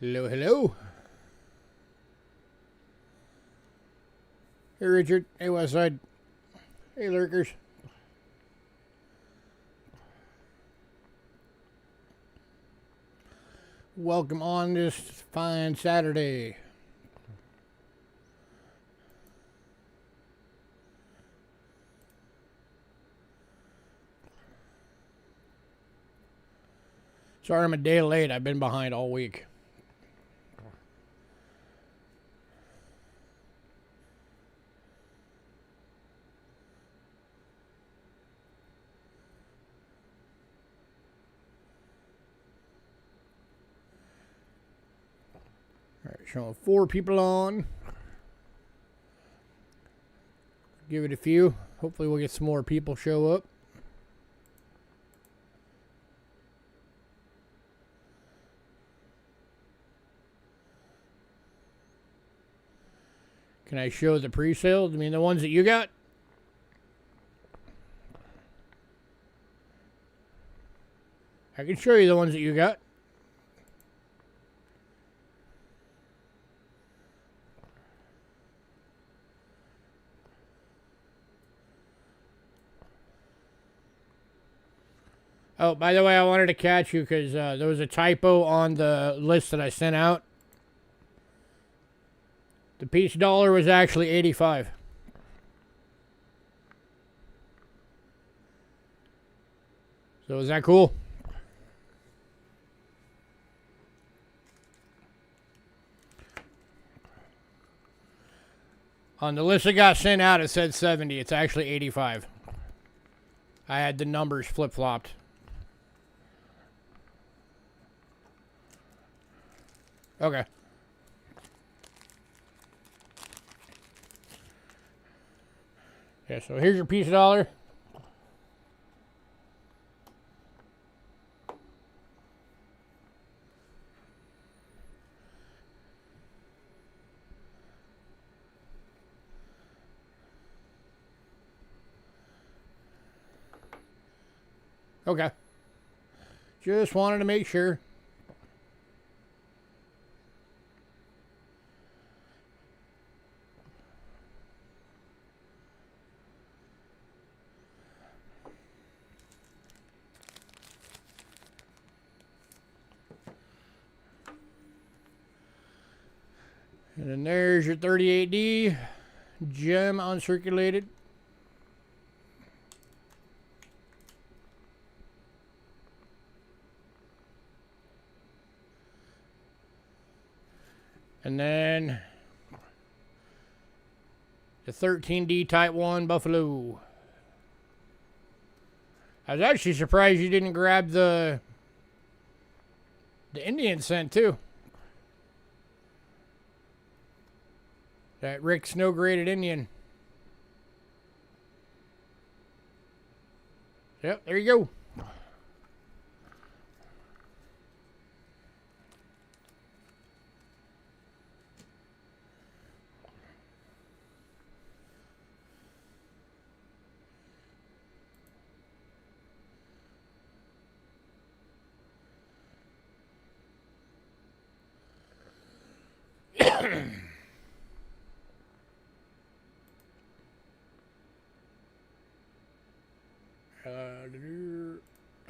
Hello, hello. Hey, Richard. Hey, Westside. Hey, lurkers. Welcome on this fine Saturday. Sorry I'm a day late. I've been behind all week. All right, showing 4 people on. Give it a few. Hopefully we'll get some more people show up. Can I show the pre-sales? I mean, the ones that you got? I can show you the ones that you got. Oh, by the way, I wanted to catch you because there was a typo on the list that I sent out. The peach dollar was actually 85. So is that cool? On the list that got sent out, it said 70. It's actually 85. I had the numbers flip-flopped. Okay. Yeah, so here's your piece of dollar. Okay. Just wanted to make sure. And then there's your 38D gem uncirculated. And then the 13D Type 1 Buffalo. I was actually surprised you didn't grab the Indian scent too. That Rick Snow Graded Indian. Yep, there you go.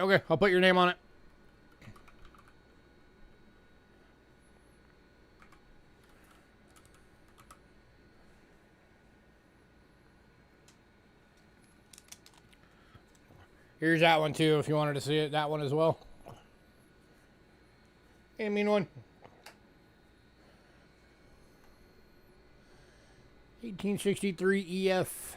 Okay, I'll put your name on it. Here's that one too, if you wanted to see it. That one as well. Hey, mean one. 1863 EF.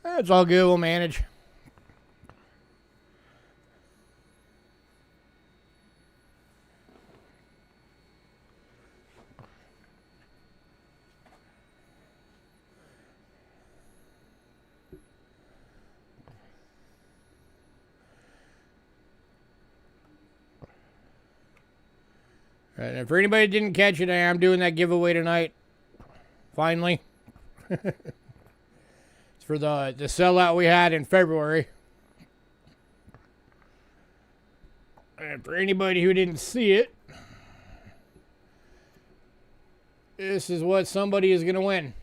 It's all good. We'll manage. And for anybody that didn't catch it, I am doing that giveaway tonight. Finally. It's for the sellout we had in February. And for anybody who didn't see it, this is what somebody is going to win.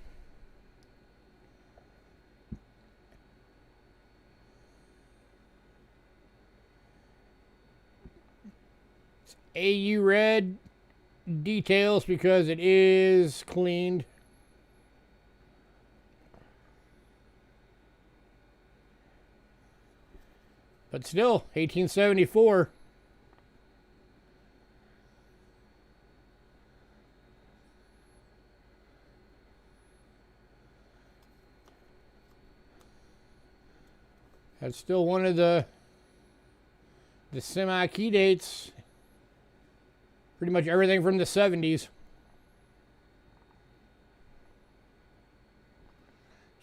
It's AU red details because it is cleaned. But still, 1874. That's still one of the semi-key dates. Pretty much everything from the 70s.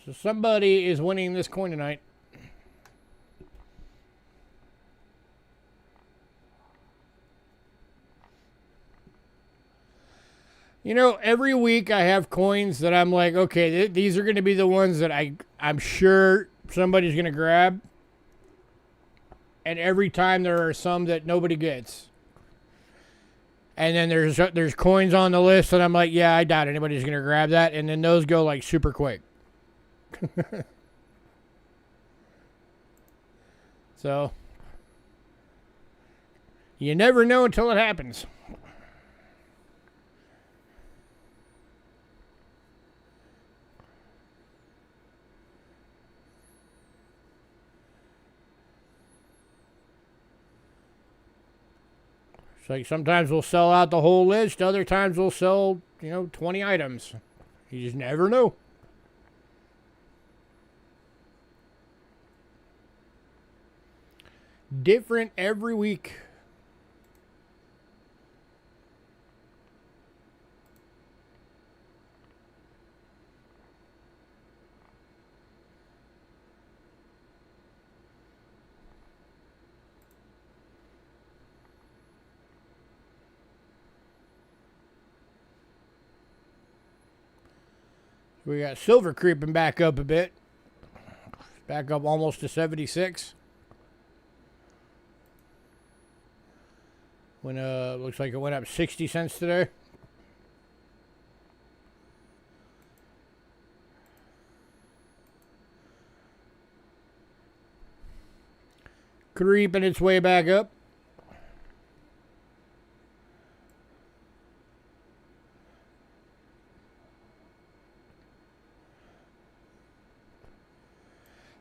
So somebody is winning this coin tonight. You know, every week I have coins that I'm like, okay, these are going to be the ones that I'm sure somebody's going to grab. And every time there are some that nobody gets. And then there's coins on the list that I'm like, yeah, I doubt anybody's going to grab that. And then those go like super quick. So, you never know until it happens. It's like sometimes we'll sell out the whole list. Other times we'll sell, 20 items. You just never know. Different every week. We got silver creeping back up a bit. Back up almost to 76. When looks like it went up 60 cents today. Creeping its way back up.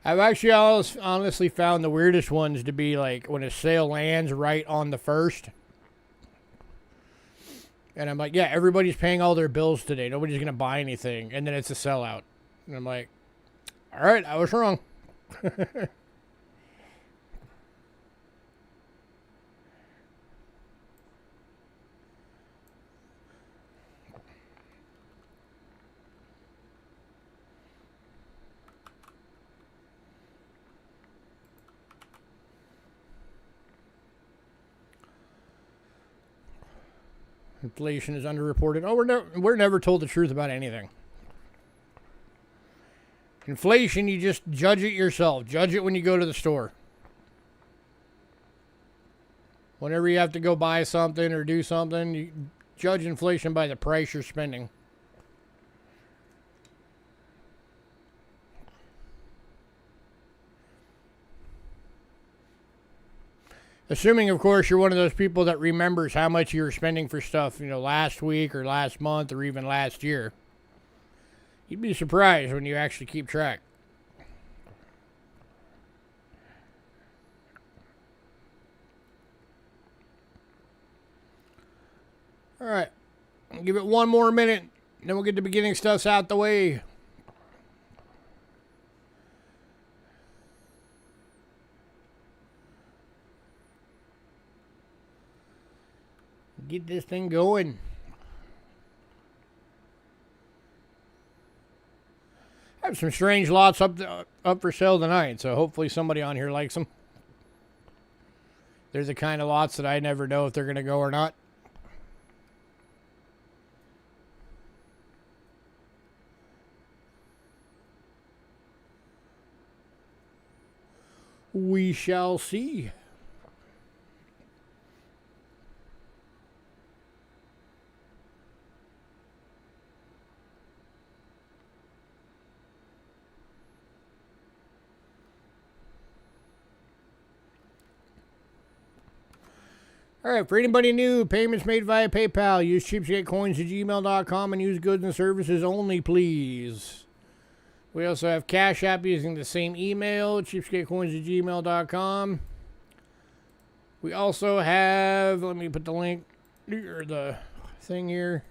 I've actually honestly found the weirdest ones to be like when a sale lands right on the first. And I'm like, yeah, everybody's paying all their bills today. Nobody's going to buy anything. And then it's a sellout. And I'm like, all right, I was wrong. Inflation is underreported. Oh, we're never told the truth about anything. Inflation, you just judge it yourself. Judge it when you go to the store. Whenever you have to go buy something or do something, you judge inflation by the price you're spending. Assuming, of course, you're one of those people that remembers how much you were spending for stuff, last week or last month or even last year. You'd be surprised when you actually keep track. All right. Give it one more minute, then we'll get the beginning stuffs out the way. Get this thing going. I have some strange lots up for sale tonight, so hopefully somebody on here likes them. They're the kind of lots that I never know if they're going to go or not. We shall see. All right, for anybody new, payments made via PayPal. Use cheapskatecoins@gmail.com and use goods and services only, please. We also have Cash App using the same email, cheapskatecoins@gmail.com. We also have, let me put the link, or the thing here.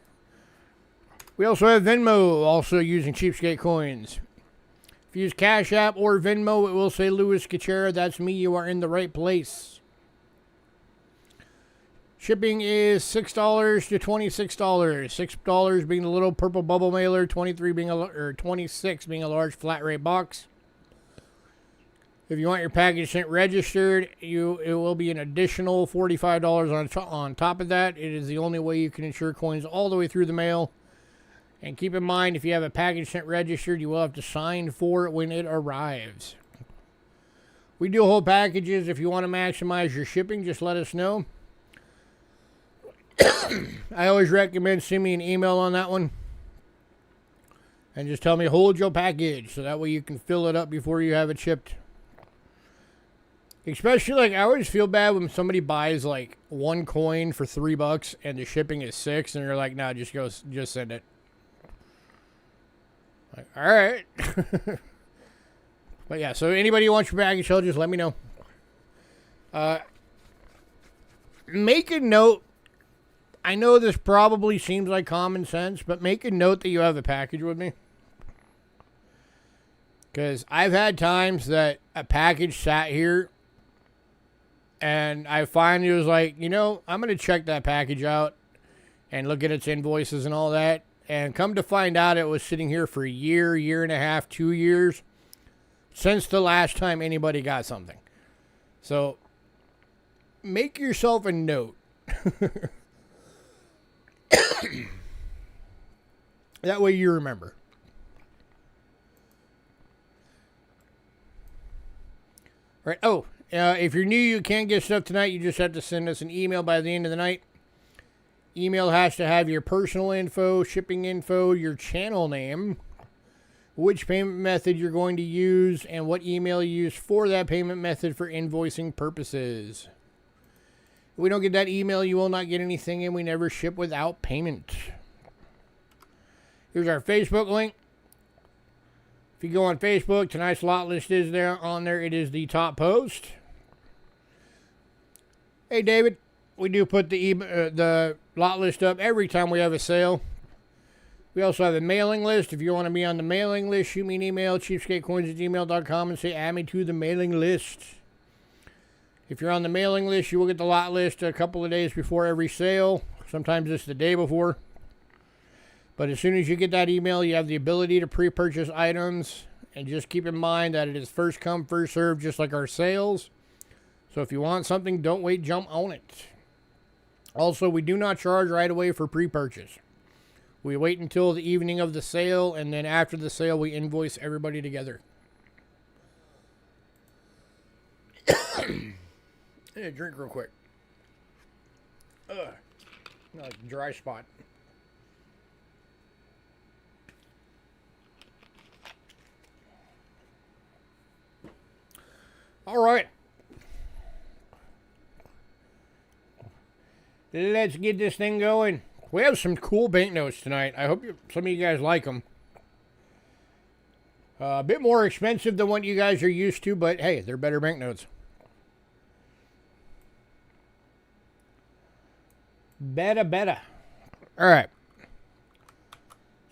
We also have Venmo, also using Cheapskate Coins. If you use Cash App or Venmo, it will say Louis Cachera. That's me. You are in the right place. Shipping is $6 to $26. $6 being the little purple bubble mailer, 23 being or 26 being a large flat rate box. If you want your package sent registered, it will be an additional $45 on top of that. It is the only way you can insure coins all the way through the mail. And keep in mind, if you have a package sent registered, you will have to sign for it when it arrives. We do hold packages. If you want to maximize your shipping, just let us know. I always recommend send me an email on that one. And just tell me, hold your package. So that way you can fill it up before you have it shipped. Especially, like, I always feel bad when somebody buys, like, one coin for $3 and the shipping is $6. And you're like, nah, just send it. Like, all right. But yeah, so anybody who wants your package held, just let me know. Make a note. I know this probably seems like common sense, but make a note that you have a package with me. Because I've had times that a package sat here and I finally was like, you know, I'm going to check that package out and look at its invoices and all that. And come to find out, it was sitting here for a year, year and a half, 2 years since the last time anybody got something. So make yourself a note. That way you remember. Right. Oh, if you're new, you can't get stuff tonight. You just have to send us an email by the end of the night. Email has to have your personal info, shipping info, your channel name, which payment method you're going to use, and what email you use for that payment method for invoicing purposes. If we don't get that email, you will not get anything, and we never ship without payment. Here's our Facebook link. If you go on Facebook, tonight's lot list is there. On there, it is the top post. Hey, David, we do put the lot list up every time we have a sale. We also have a mailing list. If you want to be on the mailing list, shoot me an email, cheapskatecoins@gmail.com, and say, add me to the mailing list. If you're on the mailing list, you will get the lot list a couple of days before every sale. Sometimes it's the day before. But as soon as you get that email, you have the ability to pre-purchase items. And just keep in mind that it is first come, first served, just like our sales. So if you want something, don't wait, jump on it. Also, we do not charge right away for pre-purchase. We wait until the evening of the sale, and then after the sale, we invoice everybody together. Yeah, drink real quick. Like dry spot. All right. Let's get this thing going. We have some cool banknotes tonight. I hope some of you guys like them. A bit more expensive than what you guys are used to, but hey, they're better banknotes. Better. All right.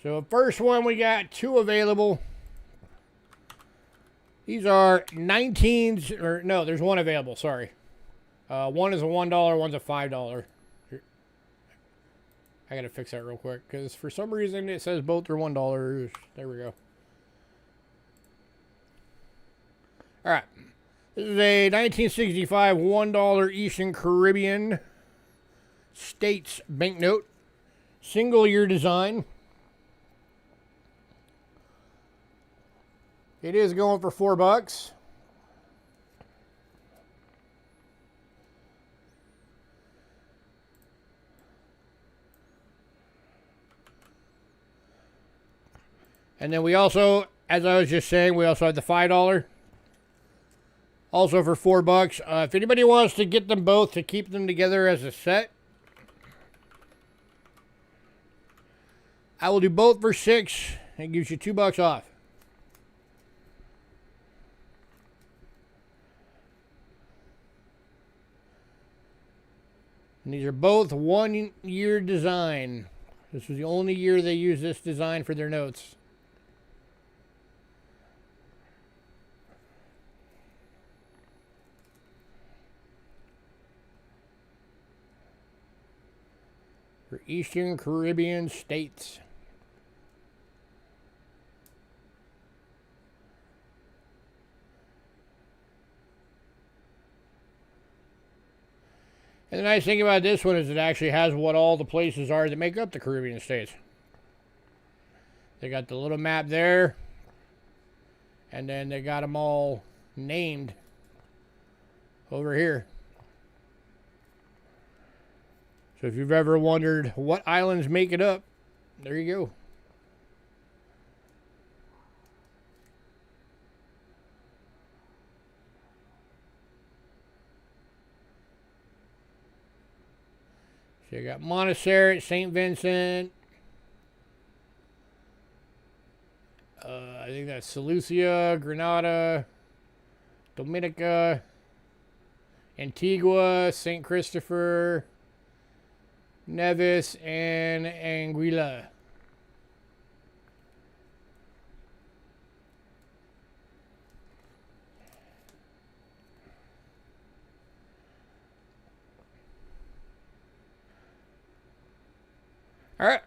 So first one, we got two available. These are 19s, or no, there's one available, sorry. One is a $1, one's a $5. I gotta fix that real quick, because for some reason it says both are $1. There we go. Alright. This is a 1965 $1 Eastern Caribbean States banknote. Single year design. It is going for $4. And then we also, as I was just saying, we also have the $5. Also for $4. If anybody wants to get them both to keep them together as a set, I will do both for $6. It gives you $2 off. And these are both 1 year design. This was the only year they used this design for their notes. For Eastern Caribbean states. And the nice thing about this one is it actually has what all the places are that make up the Caribbean states. They got the little map there. And then they got them all named over here. So if you've ever wondered what islands make it up, there you go. So you got Montserrat, St. Vincent. I think that's St. Lucia, Grenada, Dominica, Antigua, St. Christopher, Nevis, and Anguilla. All right,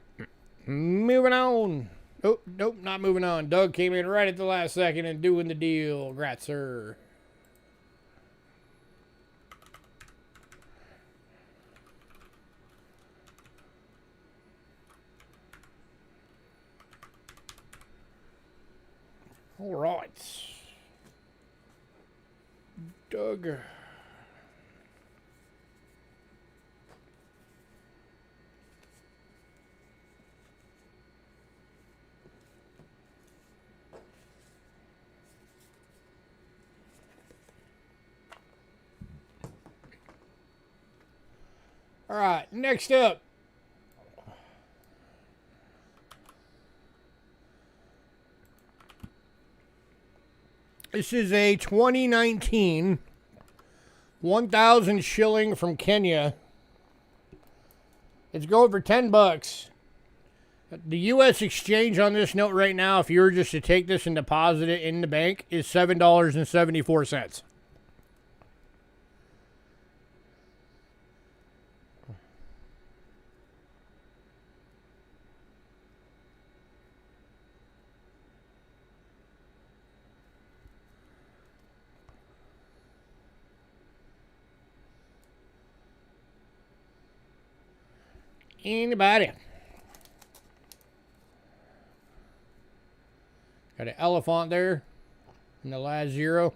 moving on. Oh, nope, not moving on. Doug came in right at the last second and doing the deal. Grats, sir. All right. Doug. All right, next up. This is a 2019 1,000 shilling from Kenya. It's going for $10. The U.S. exchange on this note right now, if you were just to take this and deposit it in the bank, is $7.74. Anybody? Got an elephant there in the last zero.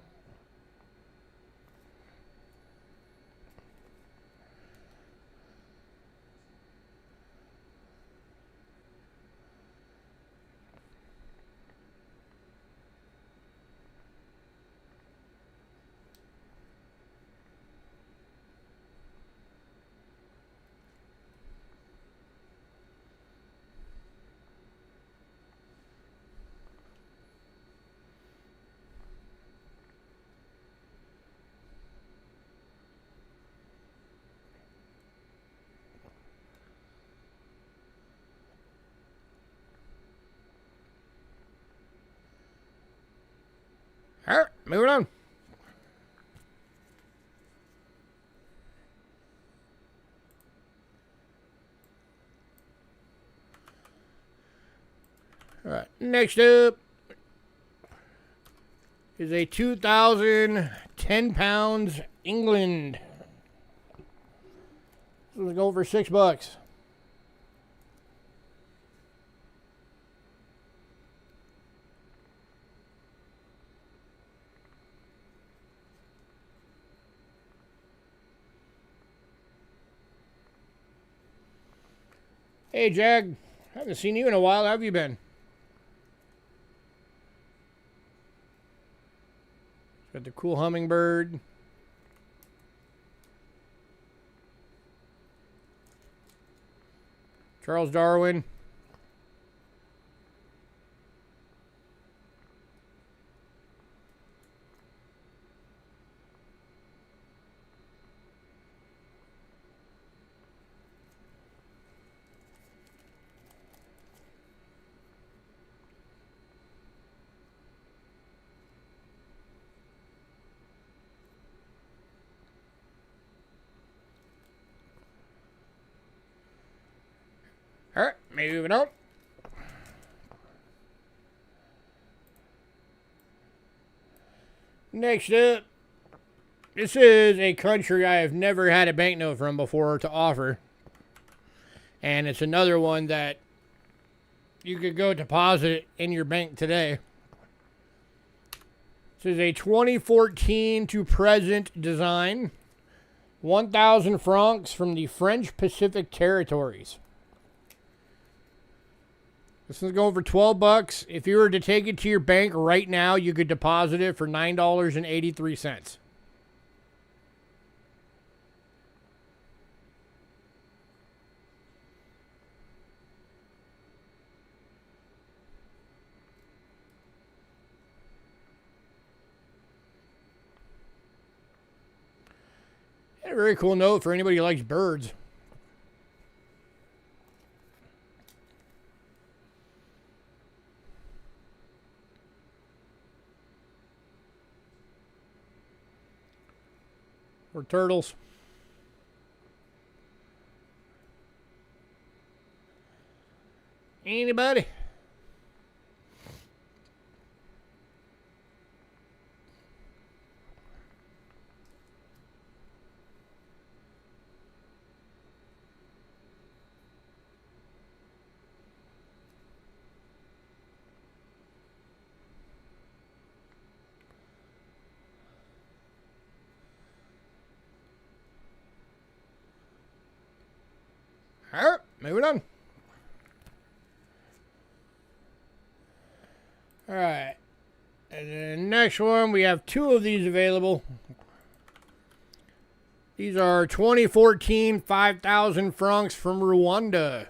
All right, moving on. All right, next up is a 2,010 pounds England. This was going for $6. Hey, Jag. Haven't seen you in a while. How have you been? Got the cool hummingbird. Charles Darwin. All right, moving on. Next up, this is a country I have never had a banknote from before to offer. And it's another one that you could go deposit in your bank today. This is a 2014 to present design. 1,000 francs from the French Pacific Territories. This is going for $12. If you were to take it to your bank right now, you could deposit it for $9.83. A very cool note for anybody who likes birds. Or turtles. Anybody? All right, moving on. All right. And the next one, we have two of these available. These are 2014 5,000 francs from Rwanda.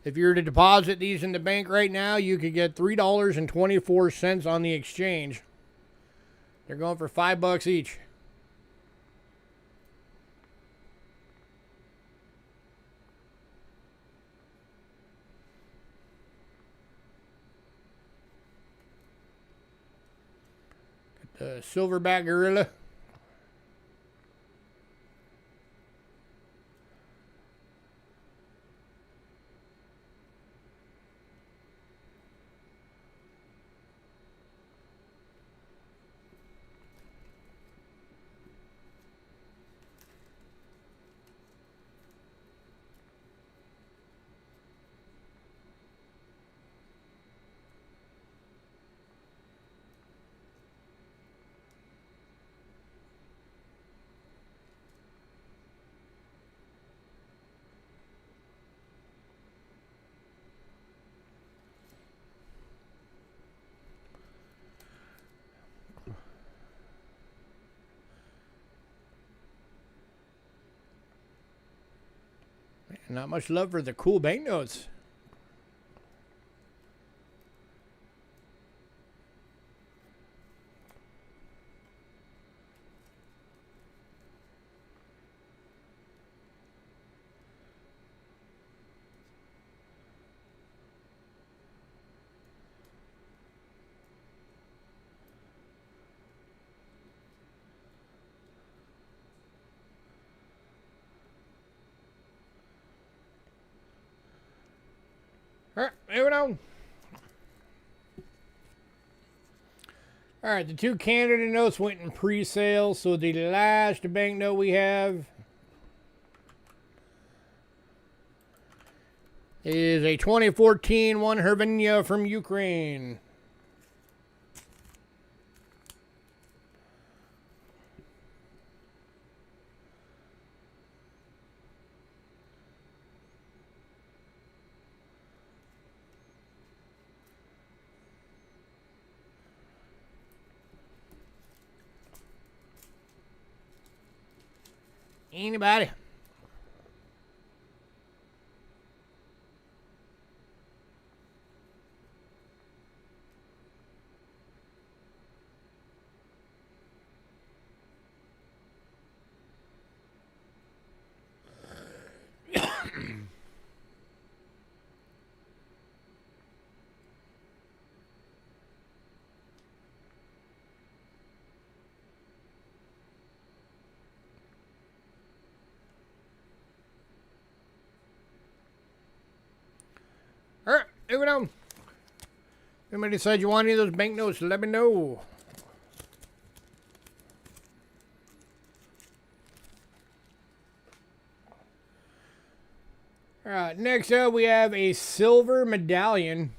If you were to deposit these in the bank right now, you could get $3.24 on the exchange. They're going for $5 each. The silverback gorilla. Not much love for the cool banknotes. All right, moving on. All right, the two Canada notes went in pre-sale, so the last banknote we have is a 2014 one Hervenia from Ukraine. Anybody? All right, moving on. Anybody decide you want any of those banknotes, let me know. All right, next up we have a silver medallion.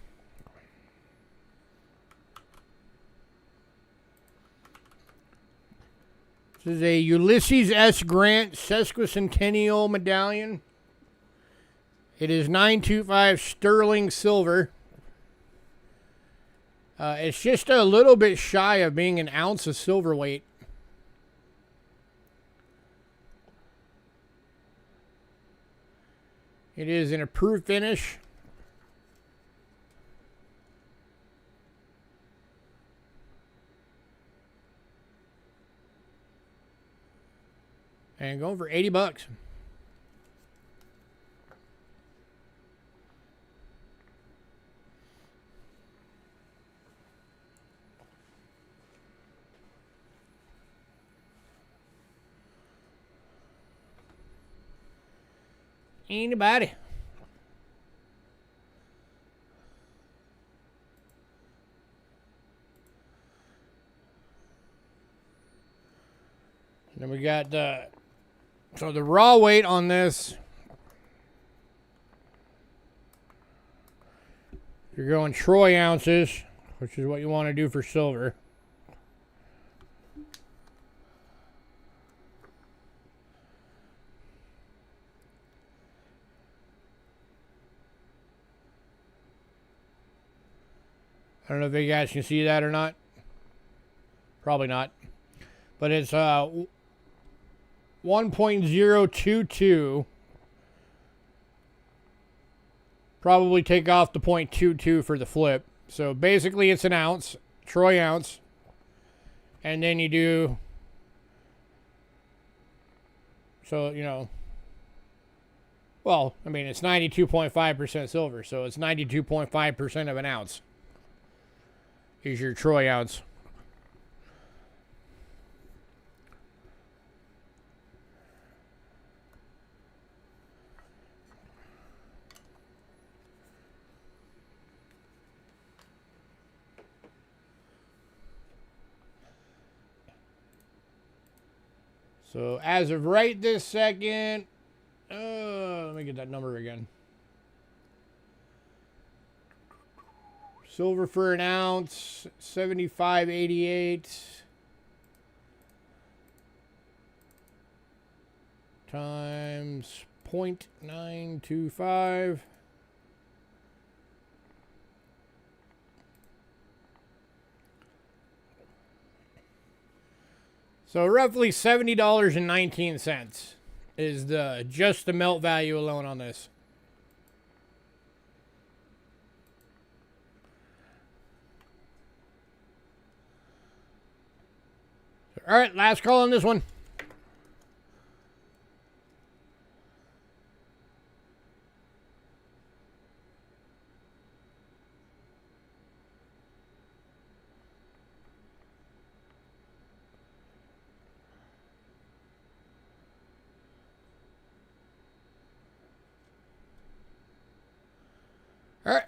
This is a Ulysses S. Grant sesquicentennial medallion. It is 925 sterling silver. It's just a little bit shy of being an ounce of silver weight. It is in a proof finish. And going for $80. Anybody? Then we got so the raw weight on this, you're going troy ounces, which is what you want to do for silver. I don't know if you guys can see that or not. Probably not. But it's 1.022. Probably take off the 0.22 for the flip. So basically it's an ounce, troy ounce. And then you do, so, you know, well, I mean, it's 92.5% silver. So it's 92.5% of an ounce is your troy ounce. So as of right this second, let me get that number again. Silver for an ounce, 75.88 times 0.925. So roughly $70.19 is just the melt value alone on this. All right, last call on this one. All right,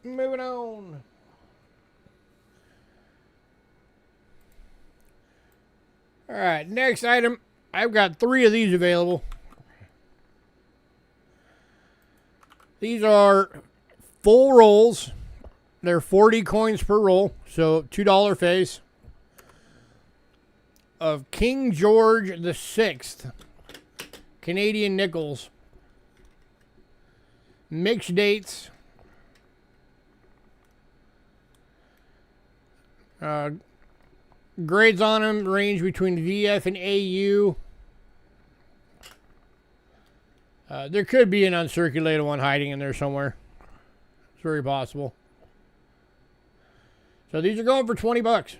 moving on. All right, next item. I've got 3 of these available. These are full rolls. They're 40 coins per roll, so $2 face of King George VI Canadian nickels. Mixed dates. Grades on them range between VF and AU. There could be an uncirculated one hiding in there somewhere. It's very possible. So these are going for 20 bucks.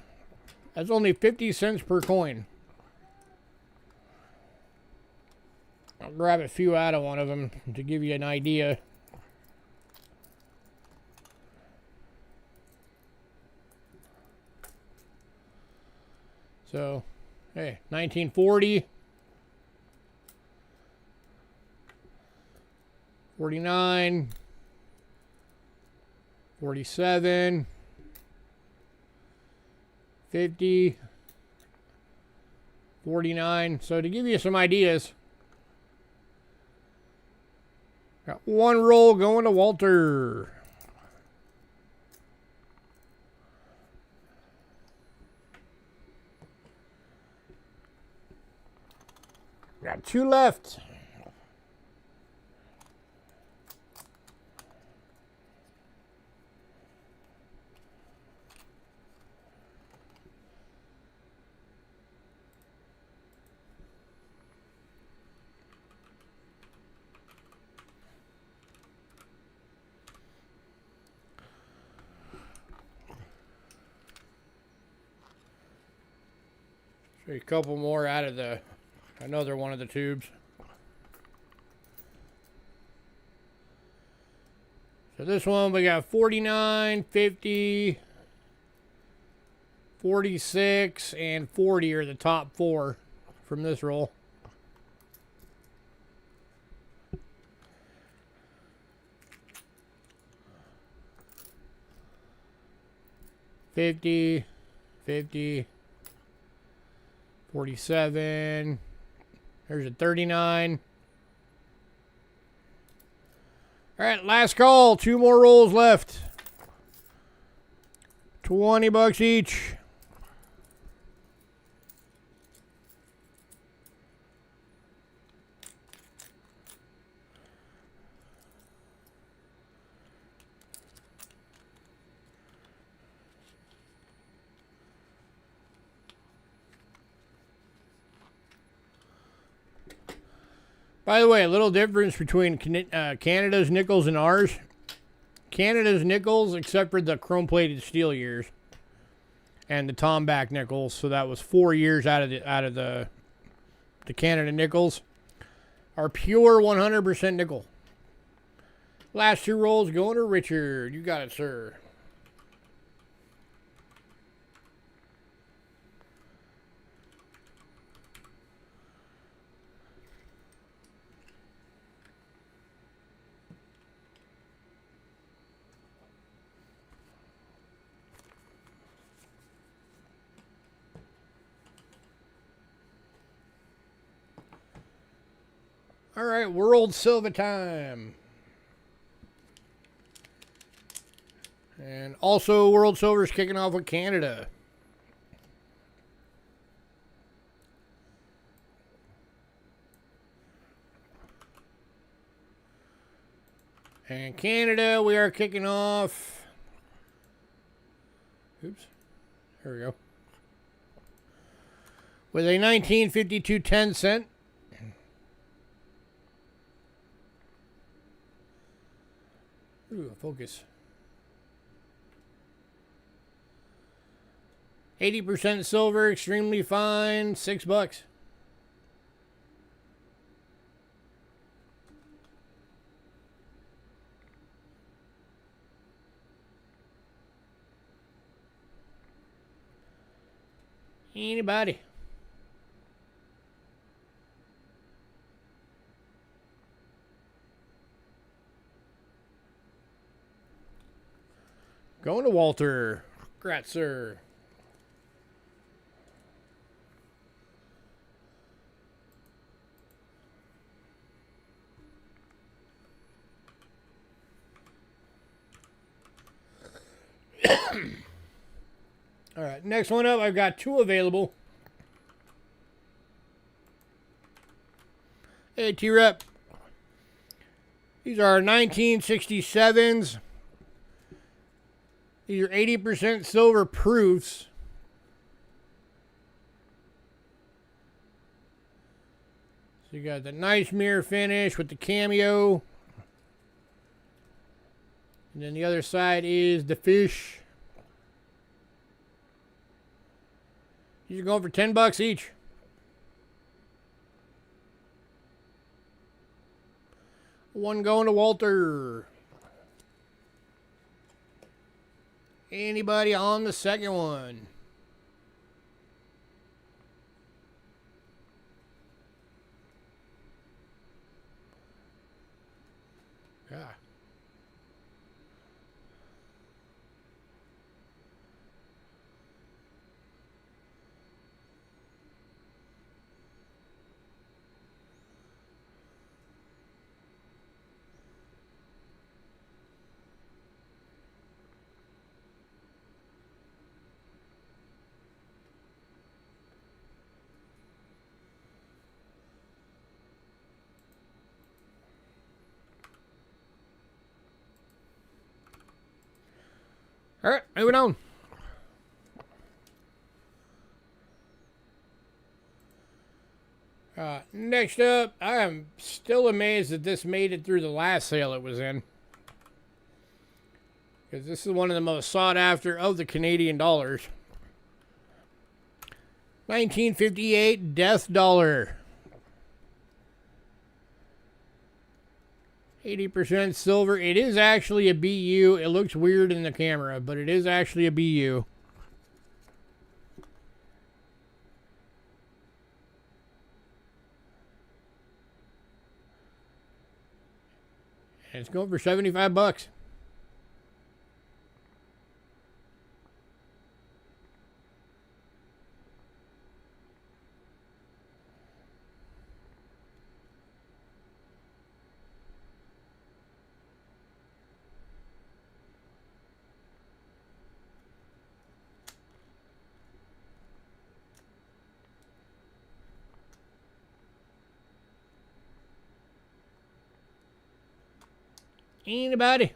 That's only 50 cents per coin. I'll grab a few out of one of them to give you an idea. So, hey, 1940. 49. 47. 50. 49. So to give you some ideas, got one roll going to Walter. Got two left. Show you a couple more out of another one of the tubes. So this one we got 49, 50, 46, and 40 are the top four from this roll. $50, $50, 47. There's a 39. All right, last call. Two more rolls left. 20 bucks each. By the way, a little difference between Canada's nickels and ours. Canada's nickels, except for the chrome-plated steel years, and the Tomback nickels. So that was 4 years out of the Canada nickels, are pure 100% nickel. Last two rolls going to Richard. You got it, sir. All right, World Silver time. And also, World Silver's kicking off with Canada. And Canada, we are kicking off. Oops. There we go. With a 1952 10 cent. Ooh, focus. 80% silver, extremely fine, $6. Anybody? Going to Walter. Congrats, sir. All right, next one up, I've got two available. Hey, T-Rep. These are 1967s. These are 80% silver proofs. So you got the nice mirror finish with the cameo. And then the other side is the fish. These are going for $10 each. One going to Walter. Anybody on the second one? Yeah. All right, moving on. Next up, I am still amazed that this made it through the last sale it was in. Because this is one of the most sought after of the Canadian dollars. 1958 Death Dollar. 80% silver. It is actually a BU. It looks weird in the camera, but it is actually a BU. And it's going for $75. Anybody?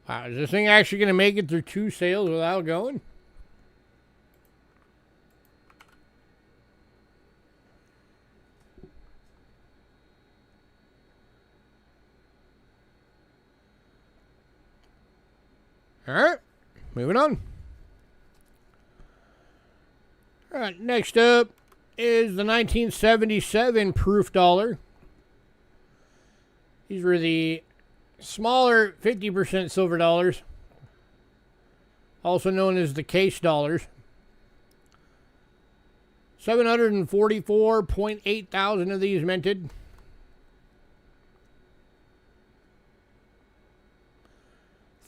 Wow, is this thing actually going to make it through 2 sales without going? All right, moving on. All right, next up is the 1977 proof dollar. These were the smaller 50% silver dollars, also known as the case dollars. 744.8 thousand of these minted.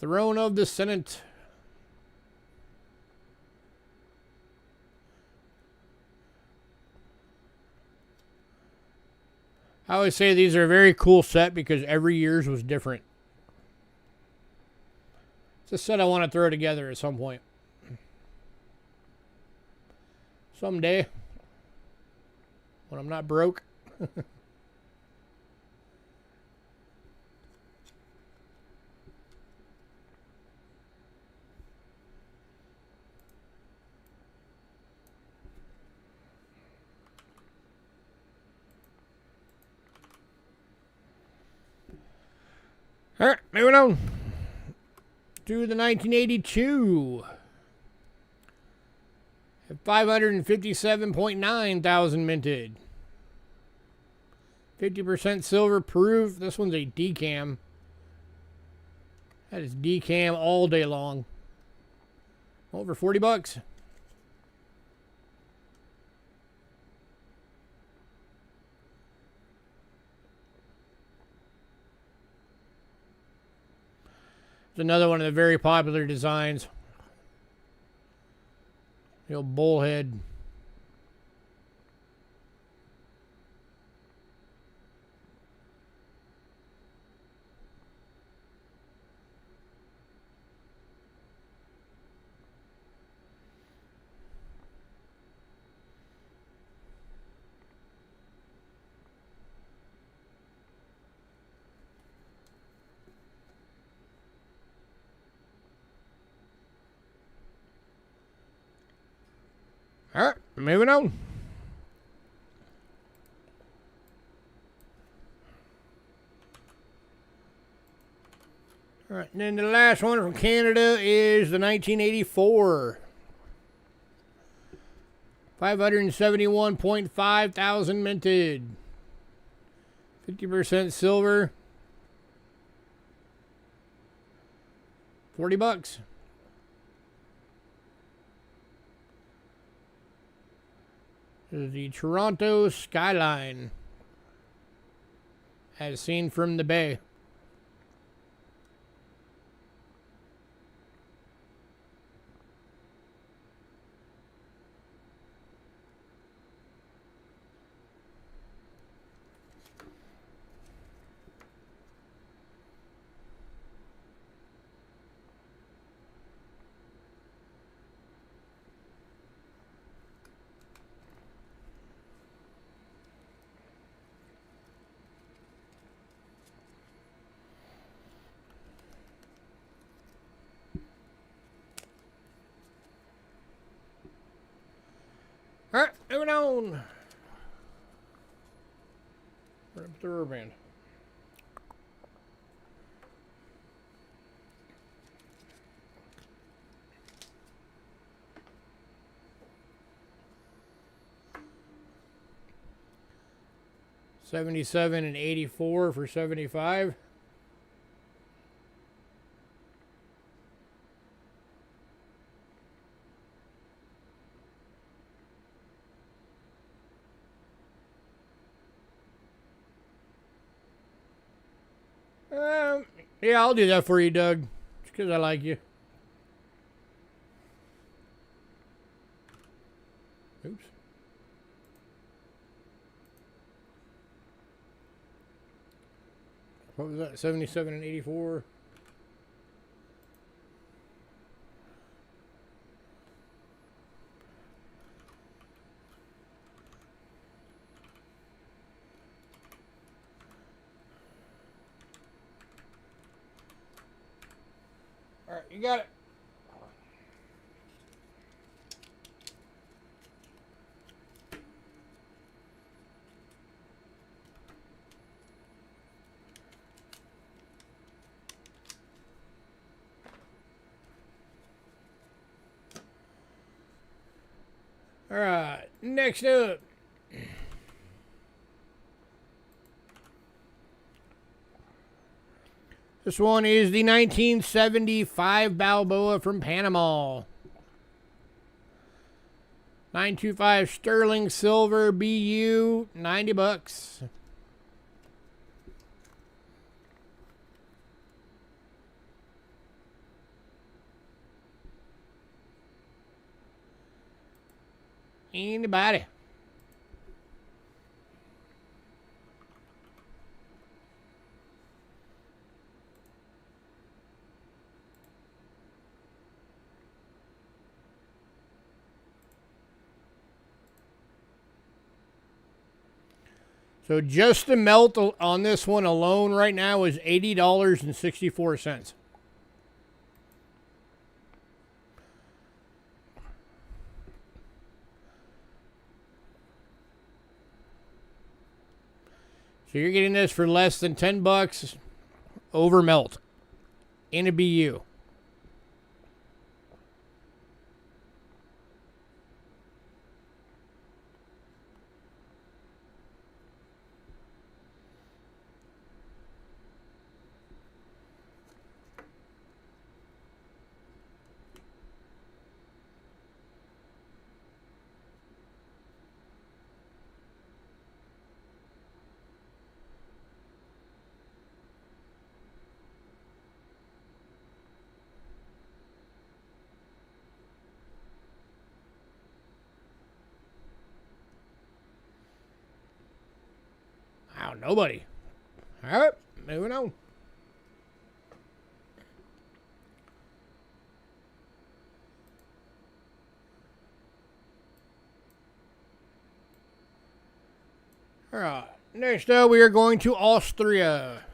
Throne of the Senate. I always say these are a very cool set because every year's was different. It's a set I want to throw together at some point. Someday. When I'm not broke. All right, moving on to the 1982 at 557.9 thousand minted. 50% silver proof. This one's a decam. That is decam all day long. Over $40. It's another one of the very popular designs. The old bullhead. All right, moving on. All right, and then the last one from Canada is the 1984. 571.5 thousand minted. 50% silver. $40. This is the Toronto skyline, as seen from the bay. All right, moving on. Right up the rubber band. $77 and $84 for $75. Yeah, I'll do that for you, Doug. Just because I like you. Oops. What was that? 77 and 84. All right, you got it. All right, next up. This one is the 1975 Balboa from Panama. 925 sterling silver BU, $90. Anybody? So just the melt on this one alone right now is $80.64. So you're getting this for less than $10 over melt in a BU. Wow, nobody. All right, moving on. All right, next up we are going to Austria.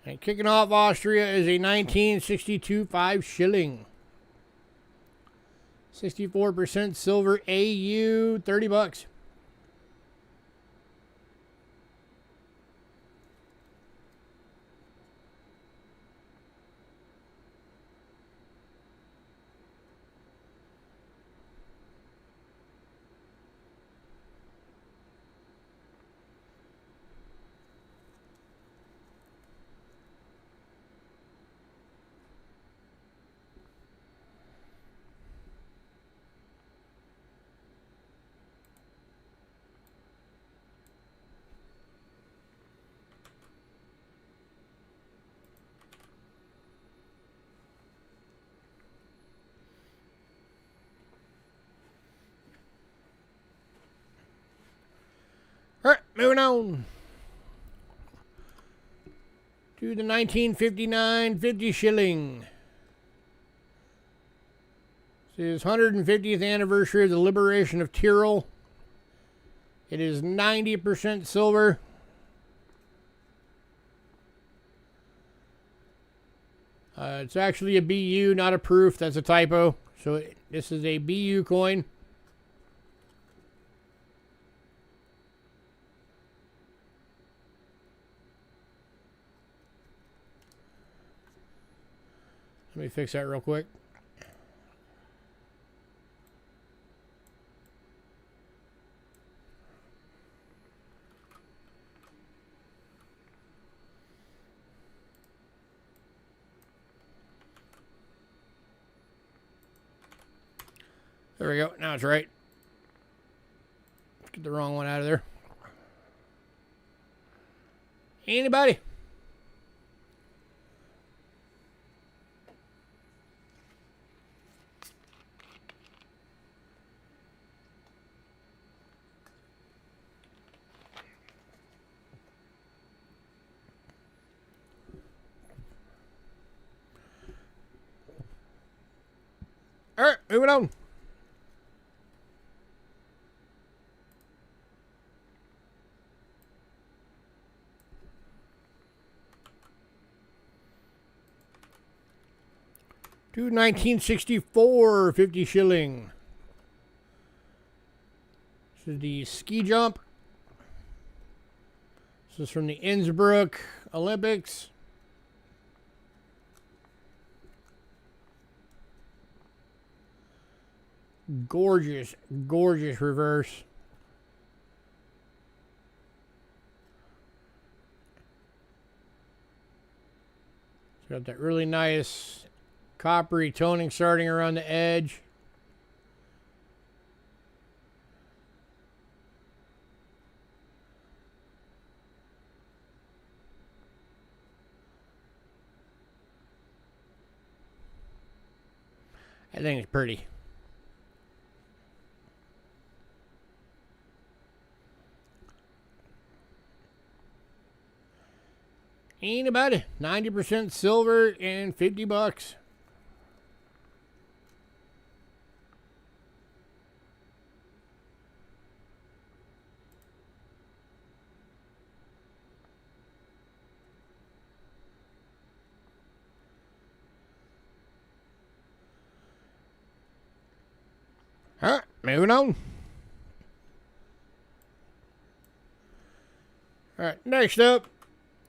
And kicking off Austria is a 1962 5 shilling. 64% silver AU, $30. All right, moving on to the 1959 50 shilling. This is 150th anniversary of the liberation of Tyrol. It is 90% silver. It's actually a BU, not a proof. That's a typo. So this is a BU coin. Let me fix that real quick. There we go. Now it's right. Let's get the wrong one out of there. Anybody? All right, moving on. To 1964 50 shilling. This is the ski jump. This is from the Innsbruck Olympics. Gorgeous, gorgeous reverse. It's got that really nice coppery toning starting around the edge. I think it's pretty. Ain't about it. 90% silver and $50. All right, moving on. All right, next up.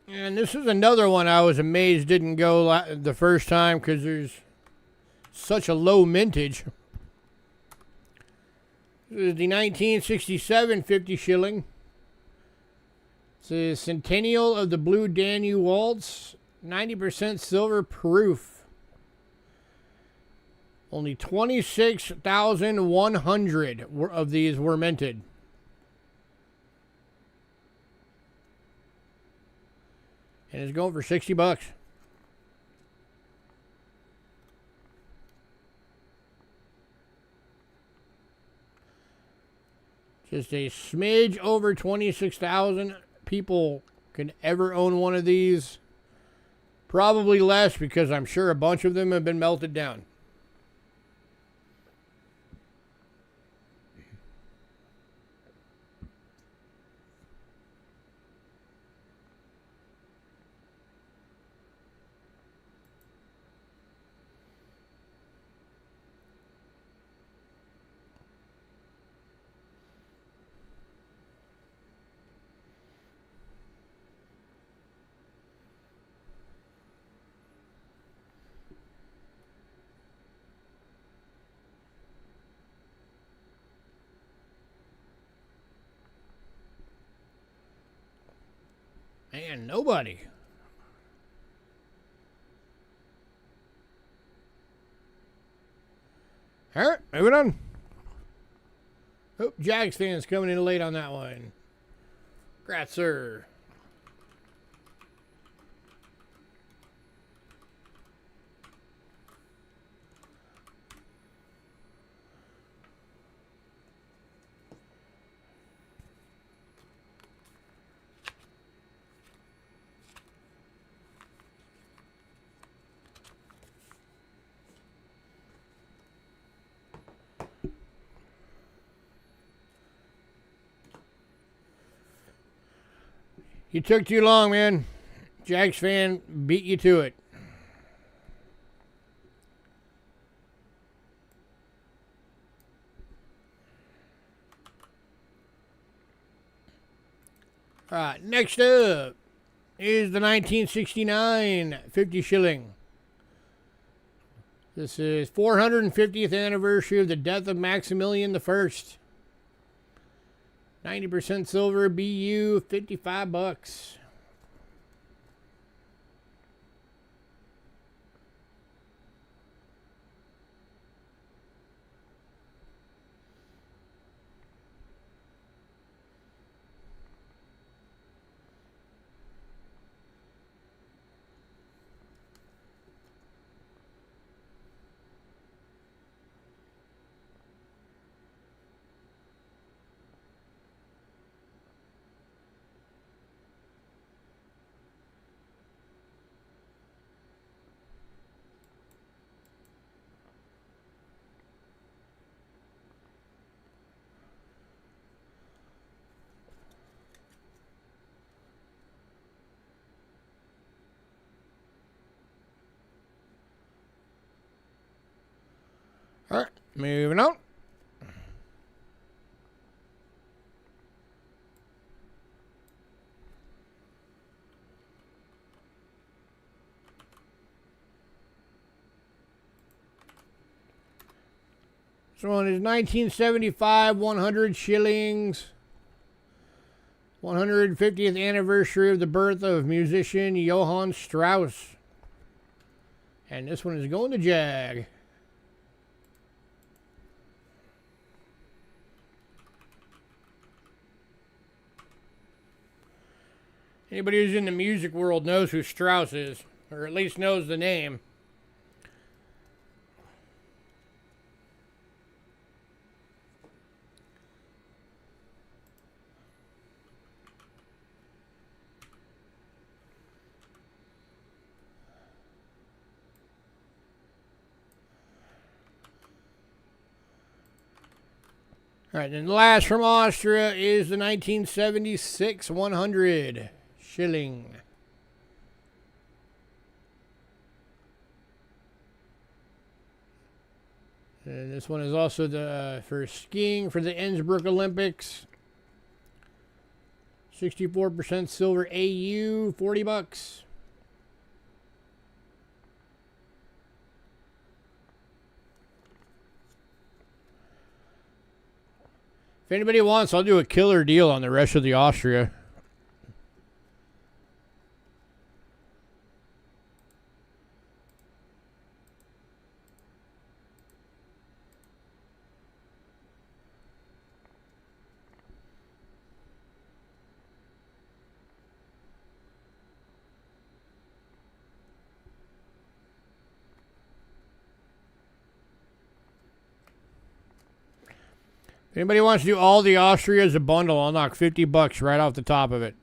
And this is another one I was amazed didn't go the first time because there's such a low mintage. This is the 1967 50 shilling. It's a centennial of the Blue Danube Waltz. 90% silver proof. Only 26,100 of these were minted. And it's going for $60. Just a smidge over 26,000 people can ever own one of these. Probably less because I'm sure a bunch of them have been melted down. And nobody. All right, moving on. Oh, Jags fans coming in late on that one. Congrats, sir. You took too long, man. Jags fan beat you to it. All right, next up is the 1969 50 shilling. This is 450th anniversary of the death of Maximilian the First. 90% silver, BU, $55. All right, moving on. This one is 1975, 100 shillings. 150th anniversary of the birth of musician Johann Strauss. And this one is going to Jag. Anybody who's in the music world knows who Strauss is, or at least knows the name. All right, and the last from Austria is the 1976 100 shilling. And this one is also the for skiing for the Innsbruck Olympics. 64% silver AU, $40. If anybody wants, I'll do a killer deal on the rest of the Austria. If anybody wants to do all the Austria as a bundle, I'll knock $50 right off the top of it.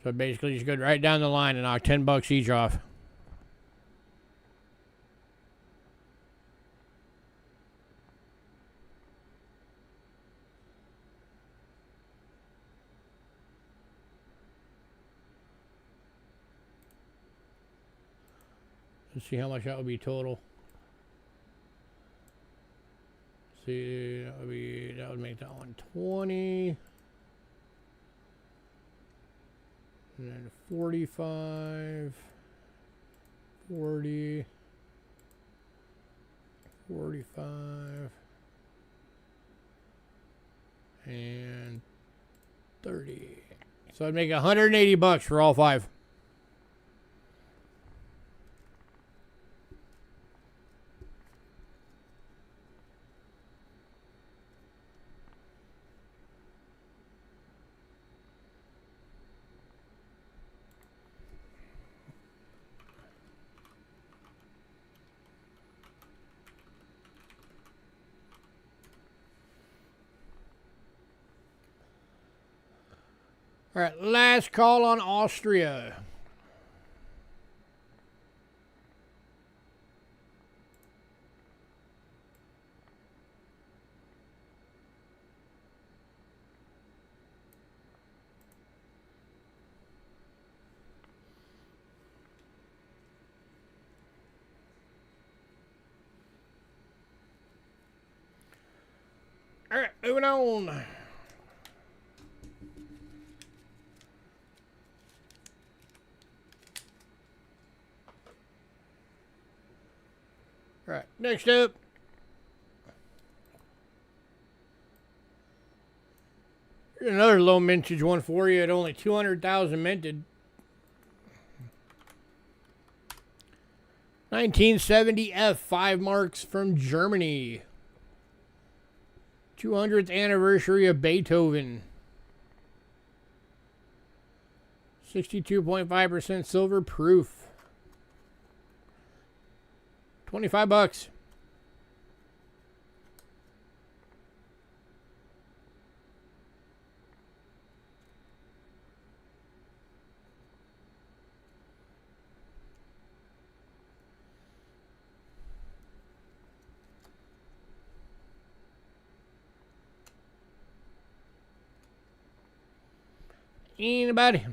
So basically just go right down the line and knock $10 each off. Let's see how much that would be total. See, that would make that one 20. And then 45, 40, 45 and 30. So I'd make $180 for all 5. All right, last call on Austria. All right, moving on. All right, next up. Here's another low mintage one for you at only 200,000 minted. 1970 F, 5 marks from Germany. 200th anniversary of Beethoven. 62.5% silver proof. $25. Anybody?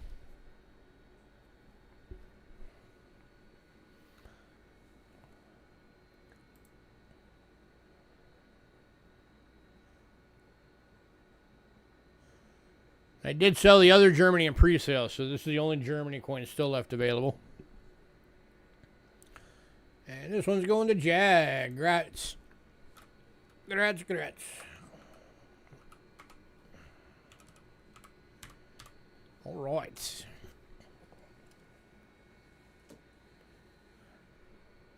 I did sell the other Germany in pre-sale, so this is the only Germany coin still left available. And this one's going to Jag. Grats. Grats. All right.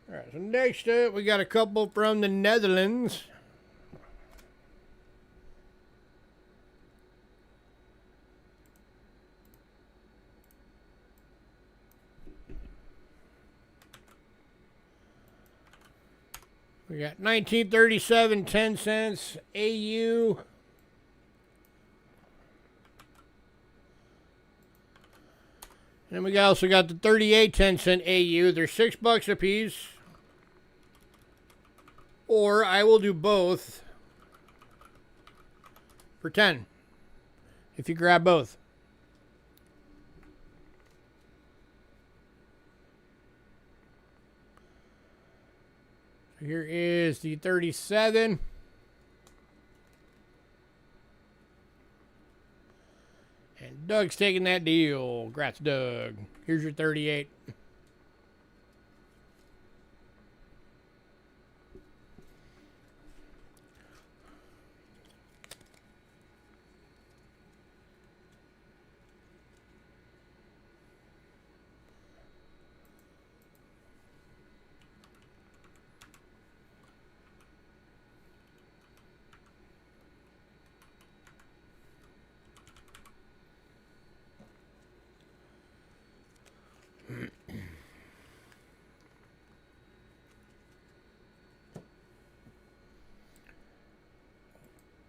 All right, so next up, we got a couple from the Netherlands. We got 1937, 10 cents, AU. And we also got the 38, 10 cent AU. They're $6 a piece. Or I will do both for 10 if you grab both. Here is the 37. And Doug's taking that deal. Congrats, Doug. Here's your 38.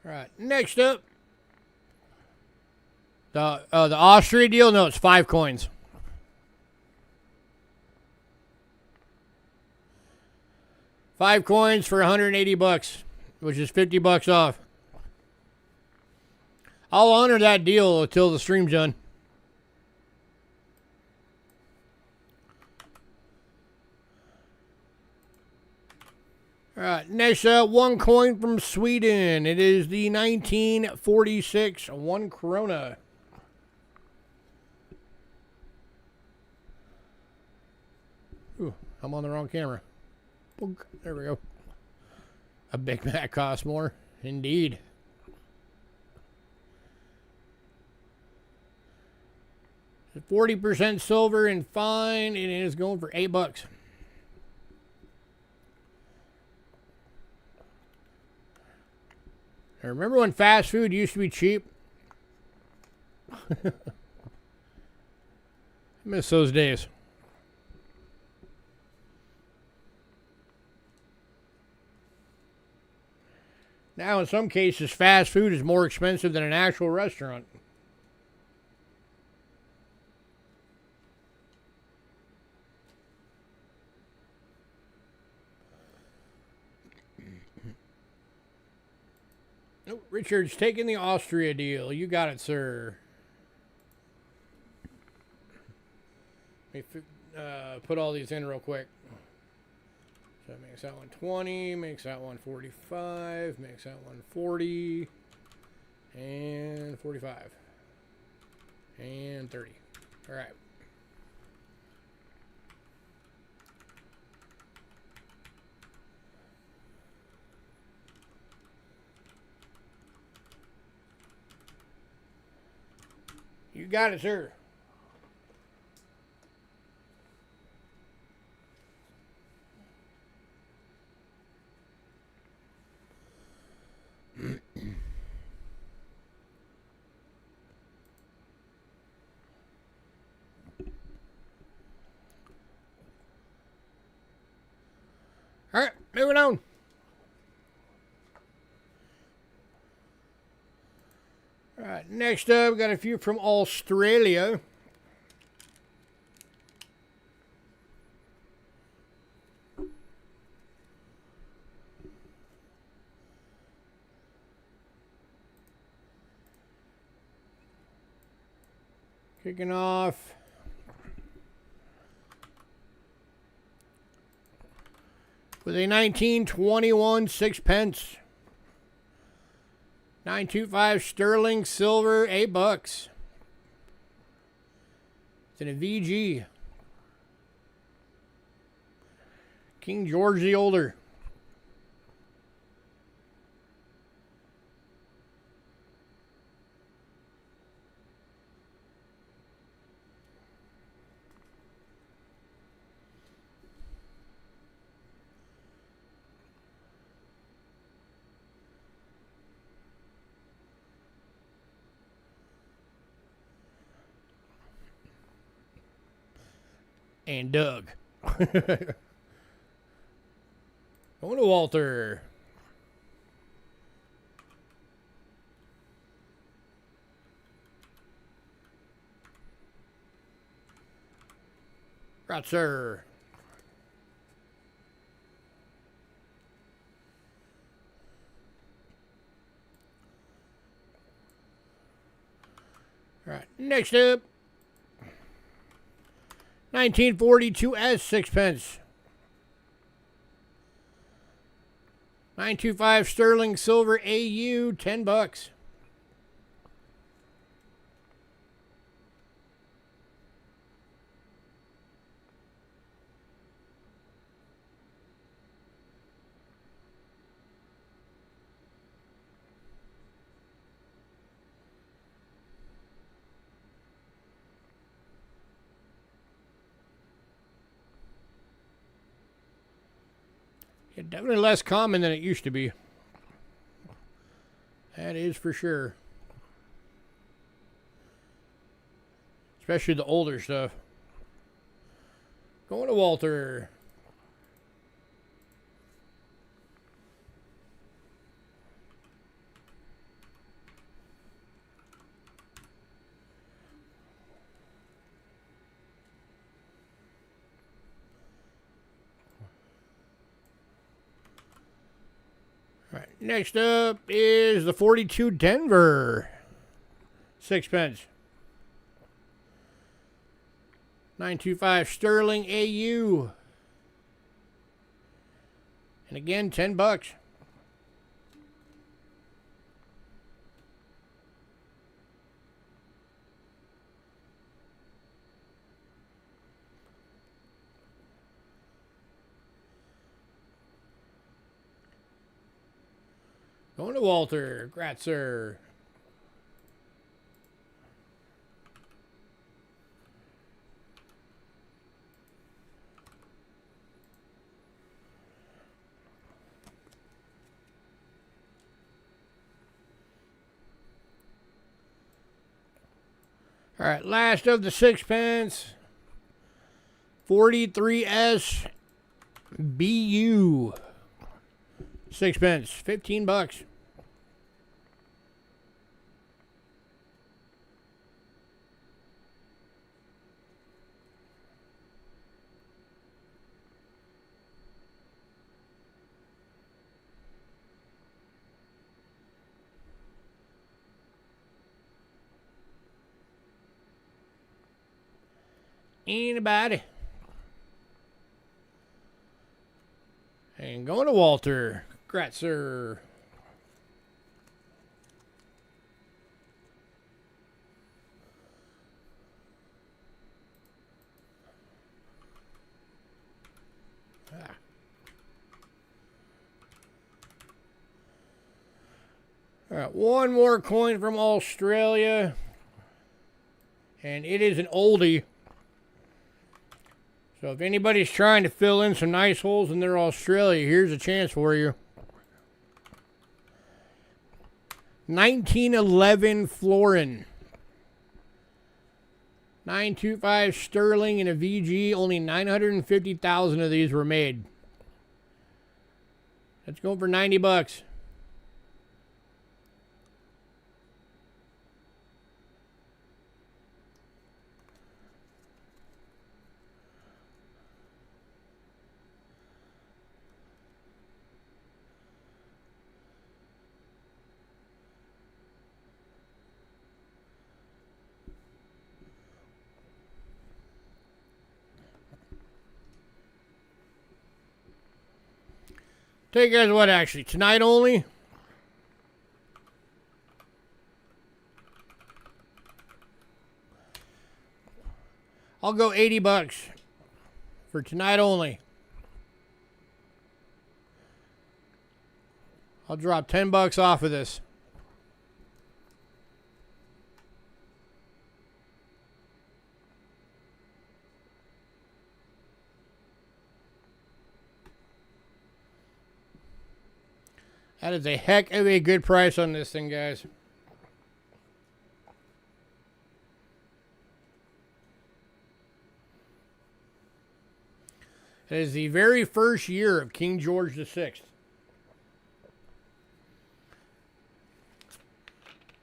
All right, next up, the Austria deal. No, it's 5 coins. 5 coins for $180, which is $50 off. I'll honor that deal until the stream's done. All right, next up, 1 coin from Sweden. It is the 1946 1 krona. Ooh, I'm on the wrong camera. There we go. A Big Mac costs more. Indeed. $40 silver and fine. It is going for $8. I remember when fast food used to be cheap? I miss those days. Now, in some cases, fast food is more expensive than an actual restaurant. Oh, Richard's taking the Austria deal. You got it, sir. Let me put all these in real quick. So that makes that one 20, makes that one 45, makes that one 40, and 45, and 30. All right. You got it, sir. All right, moving on. All right, next up, we got a few from Australia. Kicking off. With a 1921 sixpence. 925 sterling silver, $8. It's in a VG. King George the Older. And Doug. Going to Walter. Right, sir. All right, next up. 1942 S sixpence. 925 sterling silver AU, $10. Yeah, definitely less common than it used to be. That is for sure. Especially the older stuff. Going to Walter. All right, next up is the 42 Denver. Sixpence. 925 sterling AU. And again, $10. Going to Walter. Gratzer. All right, last of the sixpence. 43S BU. Sixpence, 15 bucks. Anybody? And going to Walter. Gratzer. All right, one more coin from Australia. And it is an oldie. So if anybody's trying to fill in some nice holes in their Australia, here's a chance for you. 1911 Florin. 925 sterling and a VG. Only 950,000 of these were made. Let's go for 90 bucks. Tell you guys what, actually, tonight only. I'll go 80 bucks for tonight only. I'll drop 10 bucks off of this. That is a heck of a good price on this thing, guys. It is the very first year of King George VI.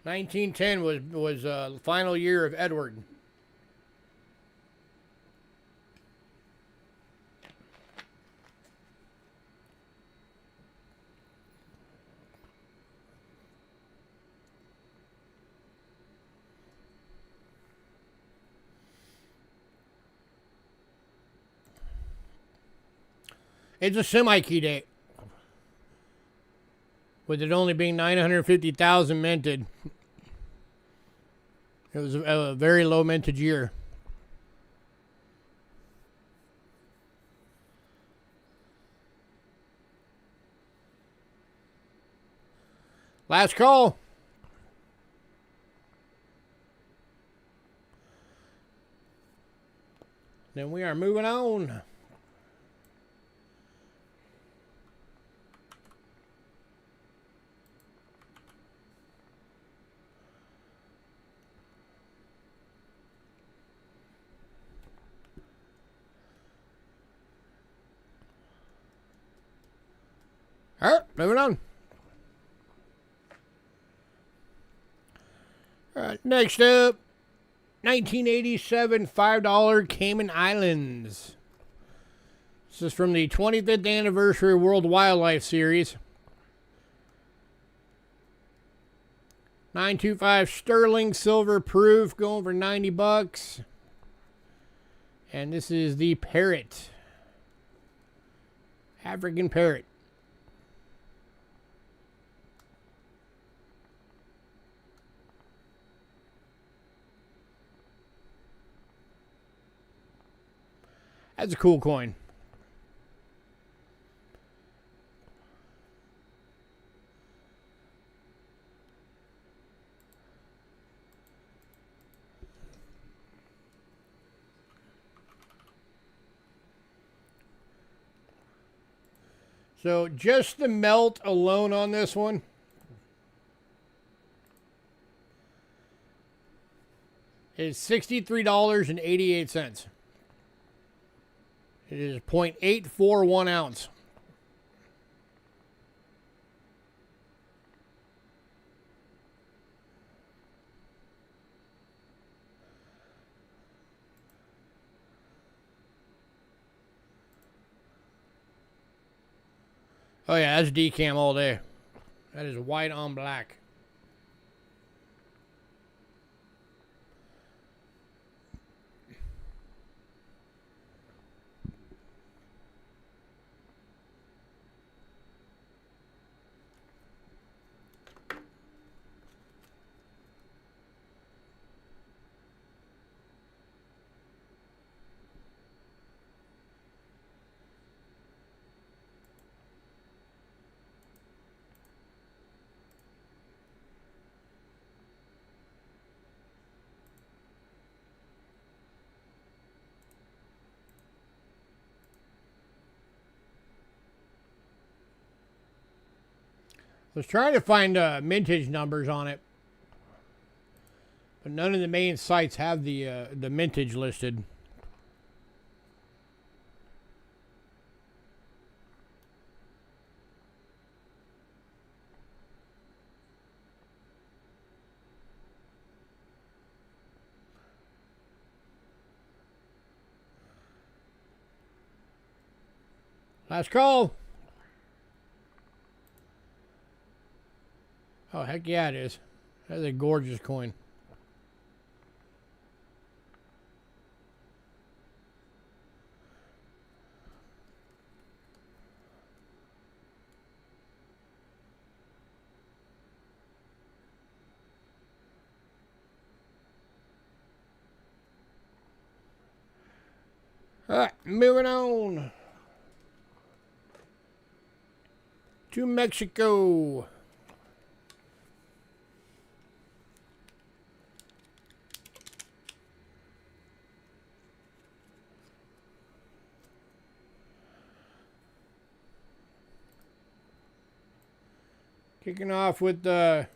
1910 was the final year of Edward. It's a semi-key date. With it only being 950,000 minted. It was a very low mintage year. Last call. Then we are moving on. All right, moving on. All right, next up, 1987 $5 Cayman Islands. This is from the 25th anniversary World Wildlife Series. 925 sterling silver proof, going for 90 bucks. And this is the parrot. African parrot. That's a cool coin. So just the melt alone on this one is $63.88. It is 0.841 ounce. Oh yeah, that's decam all day. That is white on black. I was trying to find mintage numbers on it, but none of the main sites have the mintage listed. Last call. Oh, heck yeah, it is. That's a gorgeous coin. All right, moving on to Mexico. Kicking off with the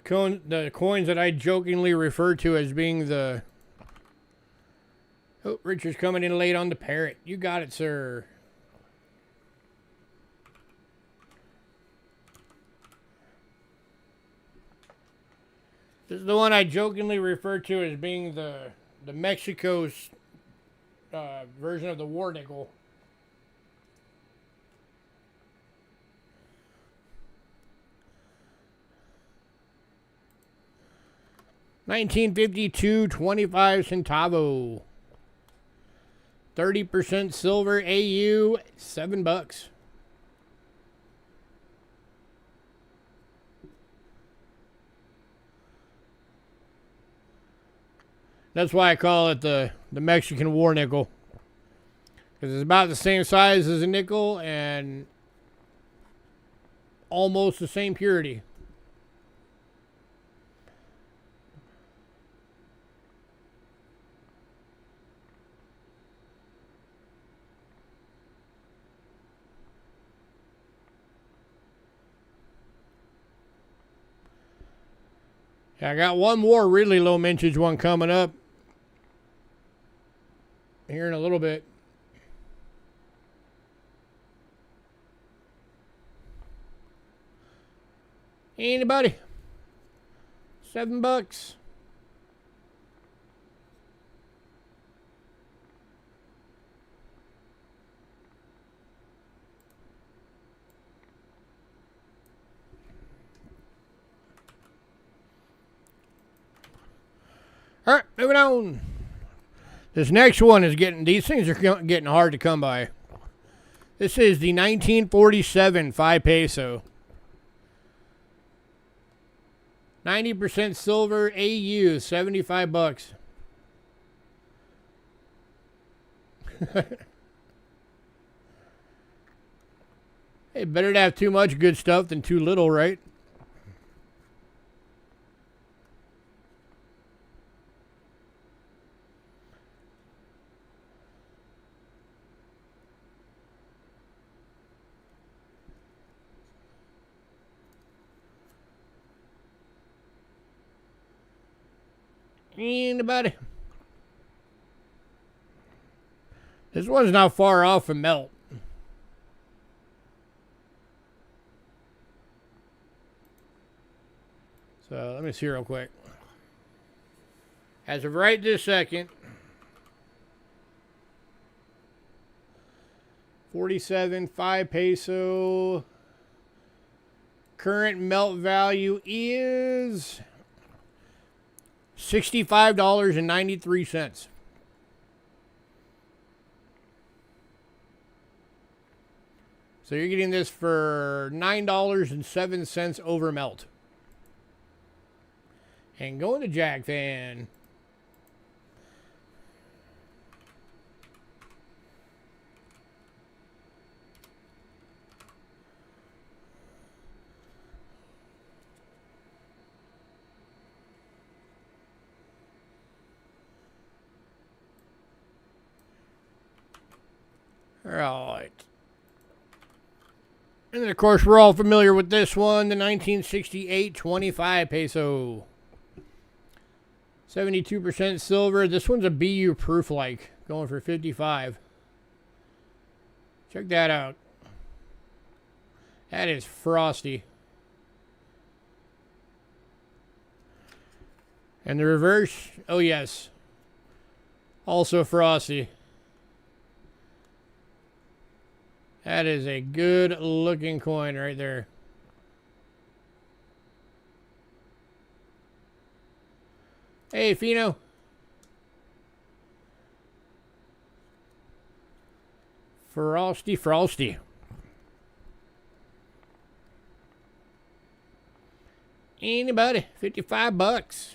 coins that I jokingly refer to as being the... Oh, Richard's coming in late on the parrot. You got it, sir. This is the one I jokingly refer to as being the Mexico's version of the war nickel. $19.52, 25 centavo. 30% silver, AU, $7. That's why I call it the Mexican war nickel. Because it's about the same size as a nickel and almost the same purity. Yeah, I got one more really low mintage one coming up here in a little bit. Anybody? $7. All right, moving on. This next one is these things are getting hard to come by. This is the 1947 5 peso. 90% silver, AU, $75. Hey, better to have too much good stuff than too little, right? Anybody? This one's not far off from melt. So let me see real quick. As of right this second, 47.5 peso. Current melt value is $65.93. So you're getting this for $9.07 over melt. And going to Jack Fan. All right. And then, of course, we're all familiar with this one, the 1968 25 peso. 72% silver. This one's a BU proof like, going for 55. Check that out. That is frosty. And the reverse, oh yes, also frosty. That is a good looking coin right there. Hey, Fino. Frosty, frosty. Anybody? $55.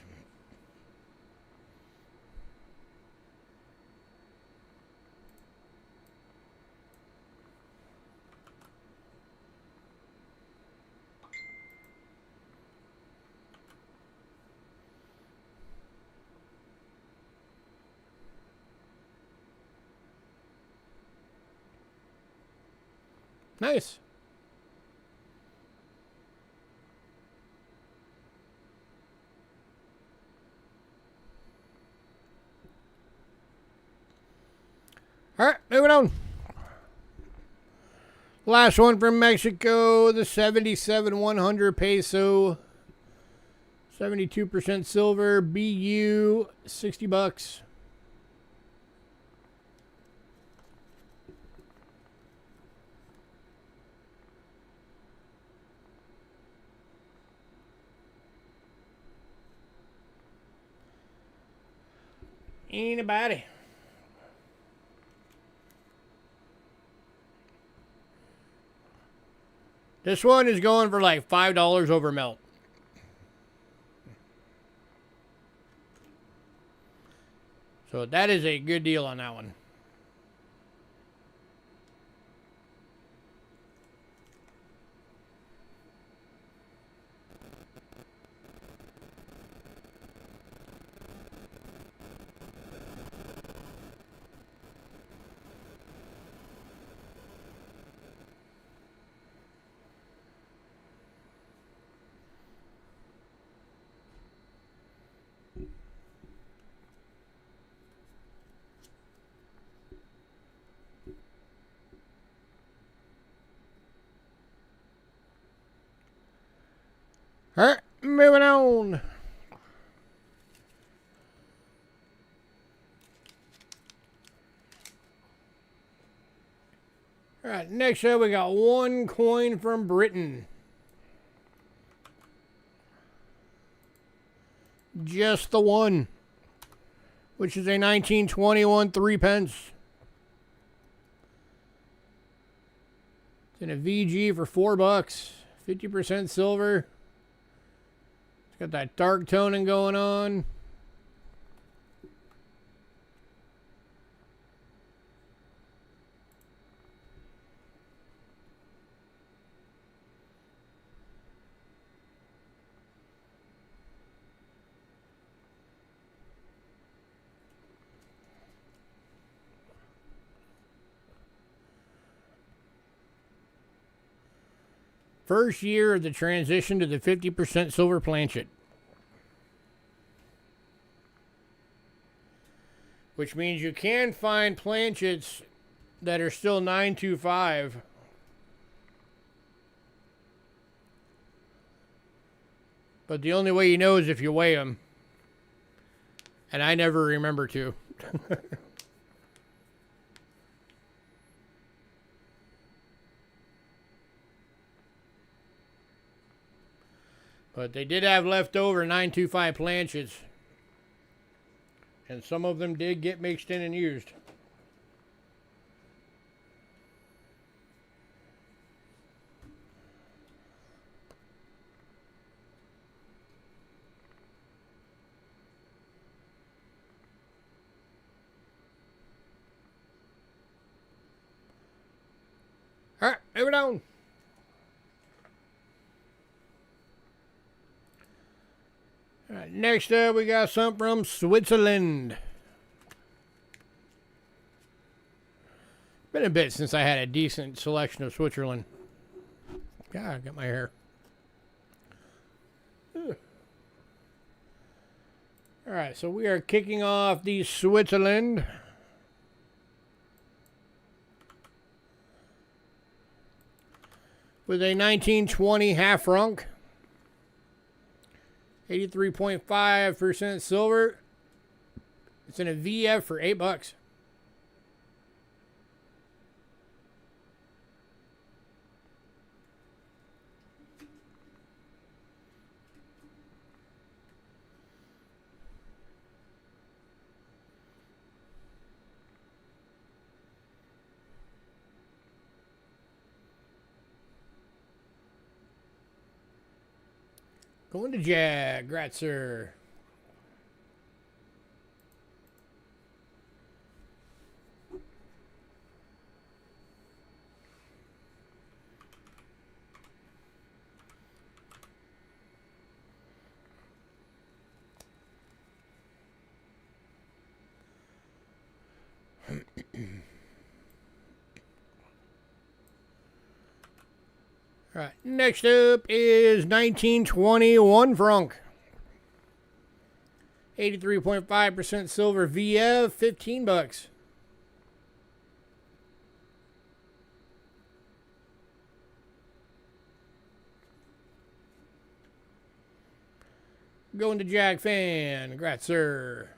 Nice. All right, moving on. Last one from Mexico, the 77 100 peso. 72% silver, BU, $60. Anybody? This one is going for like $5 over melt. So that is a good deal on that one. All right, moving on. All right, next up we got one coin from Britain. Just the one, which is a 1921 3 pence. It's in a VG for $4. 50% silver. It's got that dark toning going on. First year of the transition to the 50% silver planchet. which means you can find planchets that are still 925. But the only way you know is if you weigh them. And I never remember to. But they did have leftover 925 planchets. And some of them did get mixed in and used. All right, move it on. All right, next up, we got some from Switzerland. Been a bit since I had a decent selection of Switzerland. God, I got my hair. Ugh. All right, so we are kicking off the Switzerland. With a 1920 half franc. 83.5% silver. It's in a VF for $8. Going to Jag, Gratzer. All right, next up is 1921 franc. 83.5% silver VF, $15. Going to Jag Fan, Gratzer.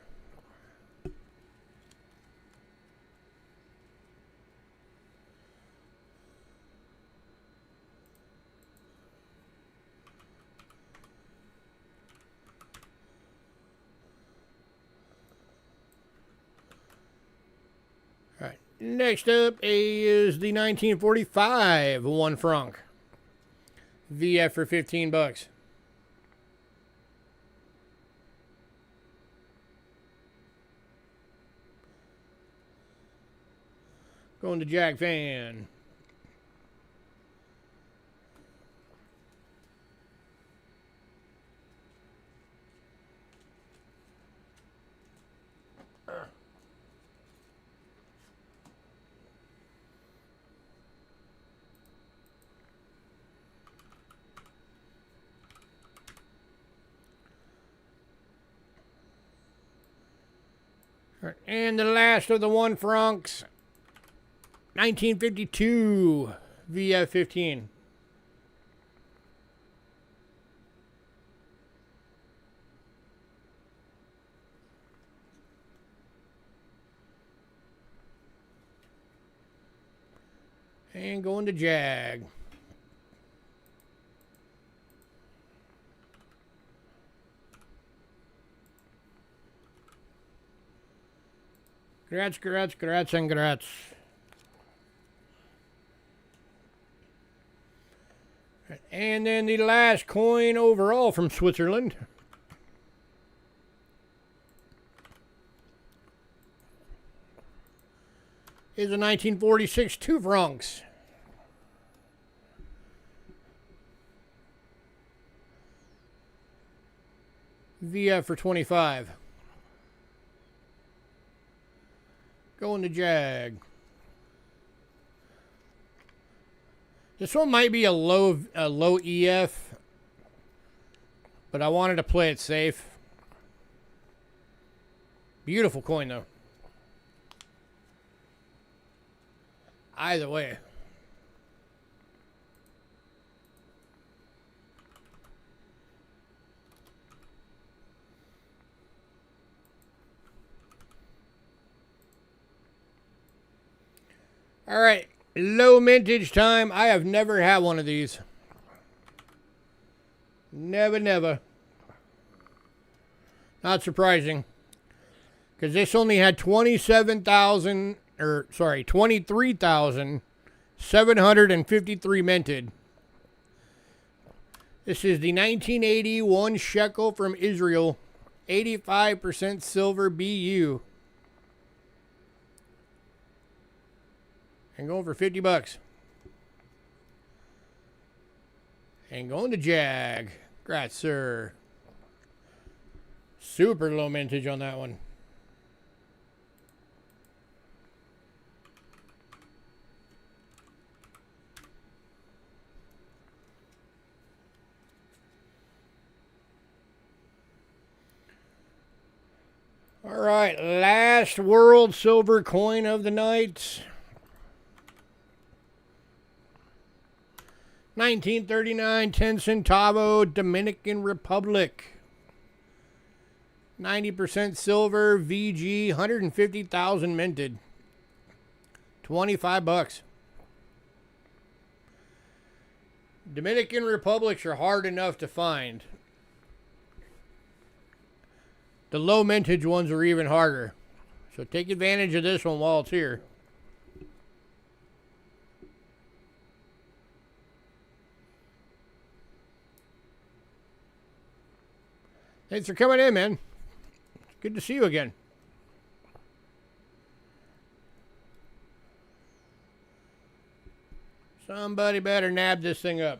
Next up is the 1945 1 franc. VF for $15. Going to Jag Fan. And the last of the 1 francs, 1952 VF 15. And going to Jag. Grats, and grats. And then the last coin overall from Switzerland is a 1946 2 francs. VF for 25. Going to Jag. This one might be a low EF, but I wanted to play it safe. Beautiful coin though. Either way. All right, low mintage time. I have never had one of these. Never, never. Not surprising. Because this only had 23,753 minted. This is the 1981 shekel from Israel. 85% silver BU. And going for $50. And going to Jag. Congrats, sir. Super low mintage on that one. All right, last world silver coin of the night. 1939 10 centavo Dominican Republic. 90% silver VG, 150,000 minted. $25. Dominican Republics are hard enough to find. The low mintage ones are even harder. So take advantage of this one while it's here. Thanks for coming in, man. It's good to see you again. Somebody better nab this thing up.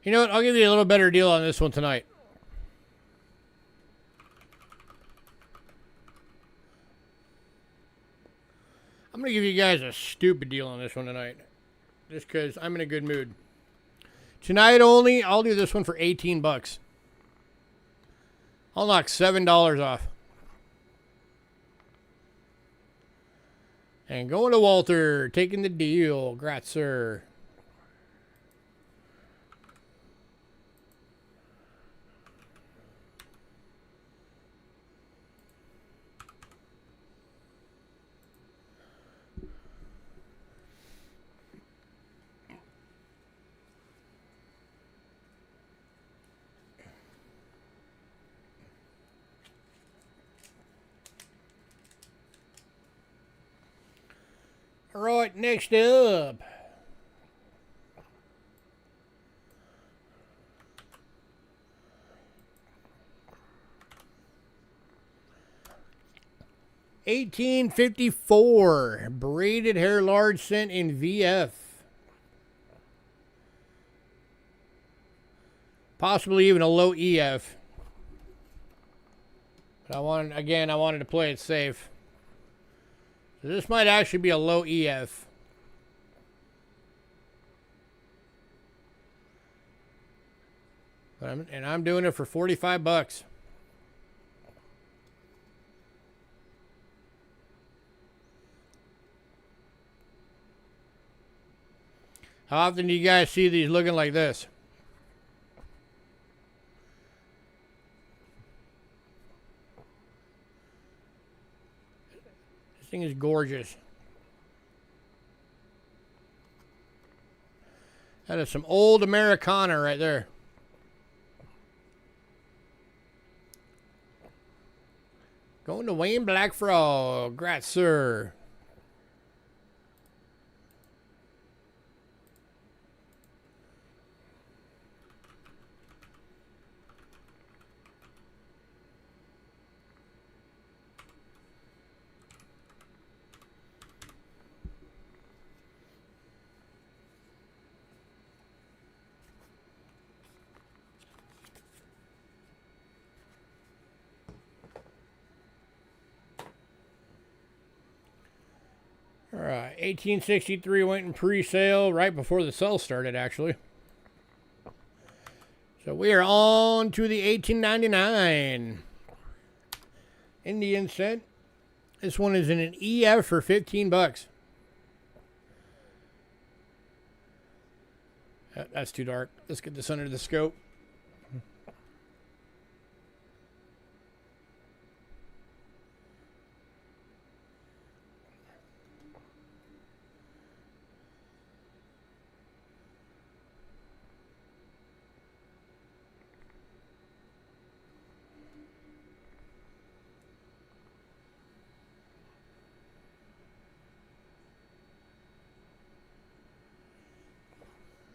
You know what? I'll give you a little better deal on this one tonight. I'm going to give you guys a stupid deal on this one tonight. Just because I'm in a good mood. Tonight only, I'll do this one for $18. I'll knock $7 off. And going to Walter, taking the deal. Congrats, sir. All right, next up. $18.54 braided hair large cent in VF. Possibly even a low EF. But I wanted to play it safe. So this might actually be a low EF. But I'm doing it for $45. How often do you guys see these looking like this? This thing is gorgeous. That is some old Americana right there. Going to Wayne Black Frog. Congrats, sir. All right, 1863 went in pre-sale right before the sale started, actually. So we are on to the 1899 Indian cent. This one is in an EF for 15 bucks. That's too dark. Let's get this under the scope.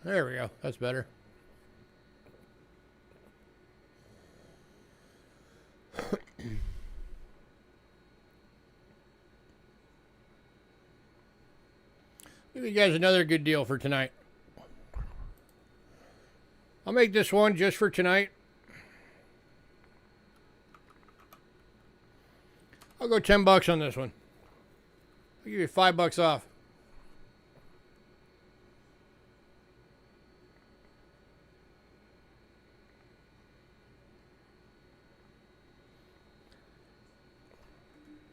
There we go. That's better. Give you guys another good deal for tonight. I'll make this one just for tonight. I'll go 10 bucks on this one. I'll give you 5 bucks off.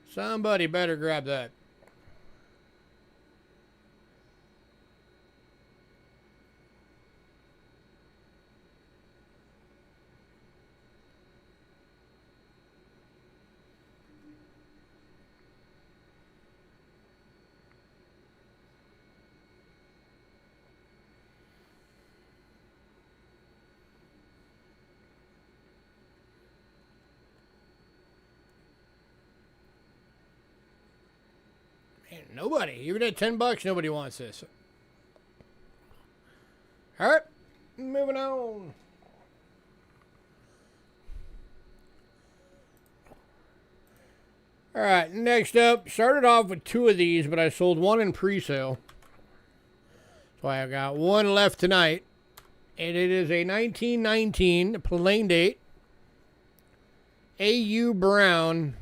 Somebody better grab that. Man, nobody. Even at 10 bucks, nobody wants this. All right, moving on. All right, next up, started off with 2 of these, but I sold 1 in pre-sale. So I got 1 left tonight. And it is a 1919 plain date A.U. Brown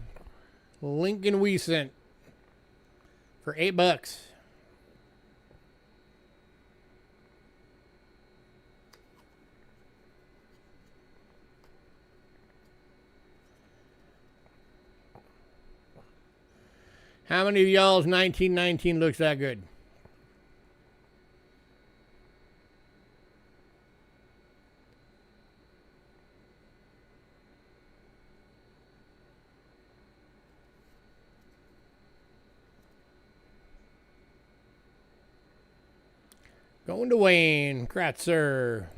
Lincoln Wee Cent for 8 bucks. How many of y'all's 1919 looks that good? Going to Wayne Kratzer.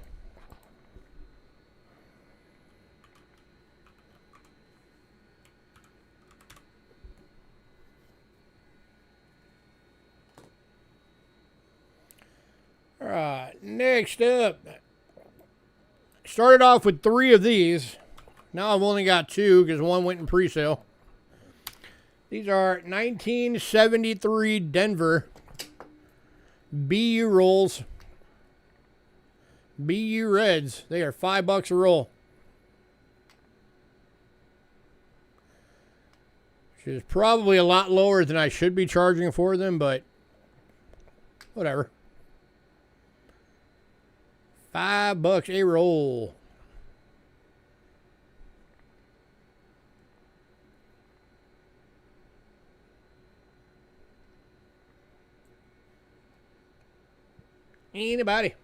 All right, next up. Started off with 3 of these. Now I've only got 2 because 1 went in pre-sale. These are 1973 Denver BU rolls. BU Reds. They are 5 bucks a roll. Which is probably a lot lower than I should be charging for them, but whatever. 5 bucks a roll. Anybody?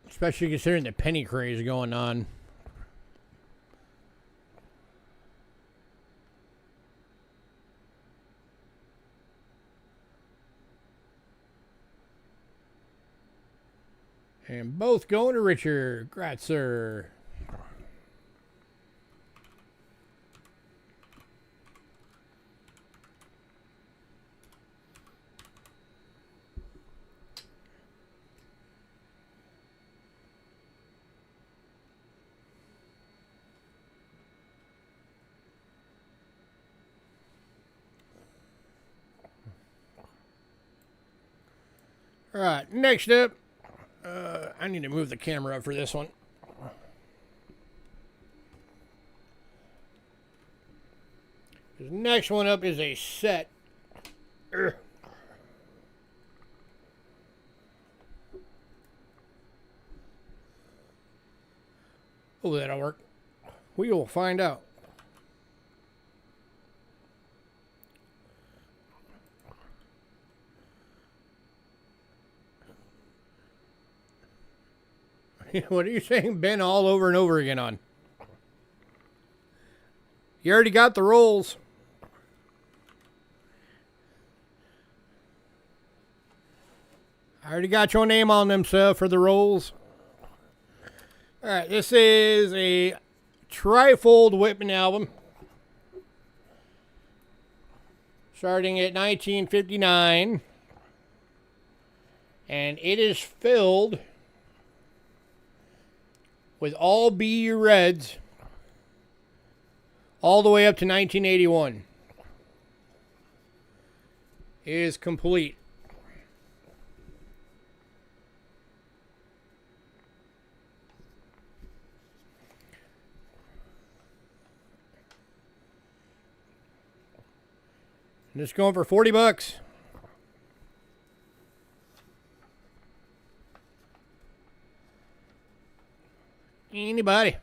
Especially considering the penny craze going on. And both going to Richard Gratzer. All right, next up, I need to move the camera up for this one. The next one up is a set. Oh, that'll work. We will find out. What are you saying, Ben, all over and over again on? You already got the rolls. I already got your name on them, sir, for the rolls. All right, this is a trifold Whitman album. Starting at 1959. And it is filled with all BU Reds all the way up to 1981. It is complete. Just going for $40. Anybody?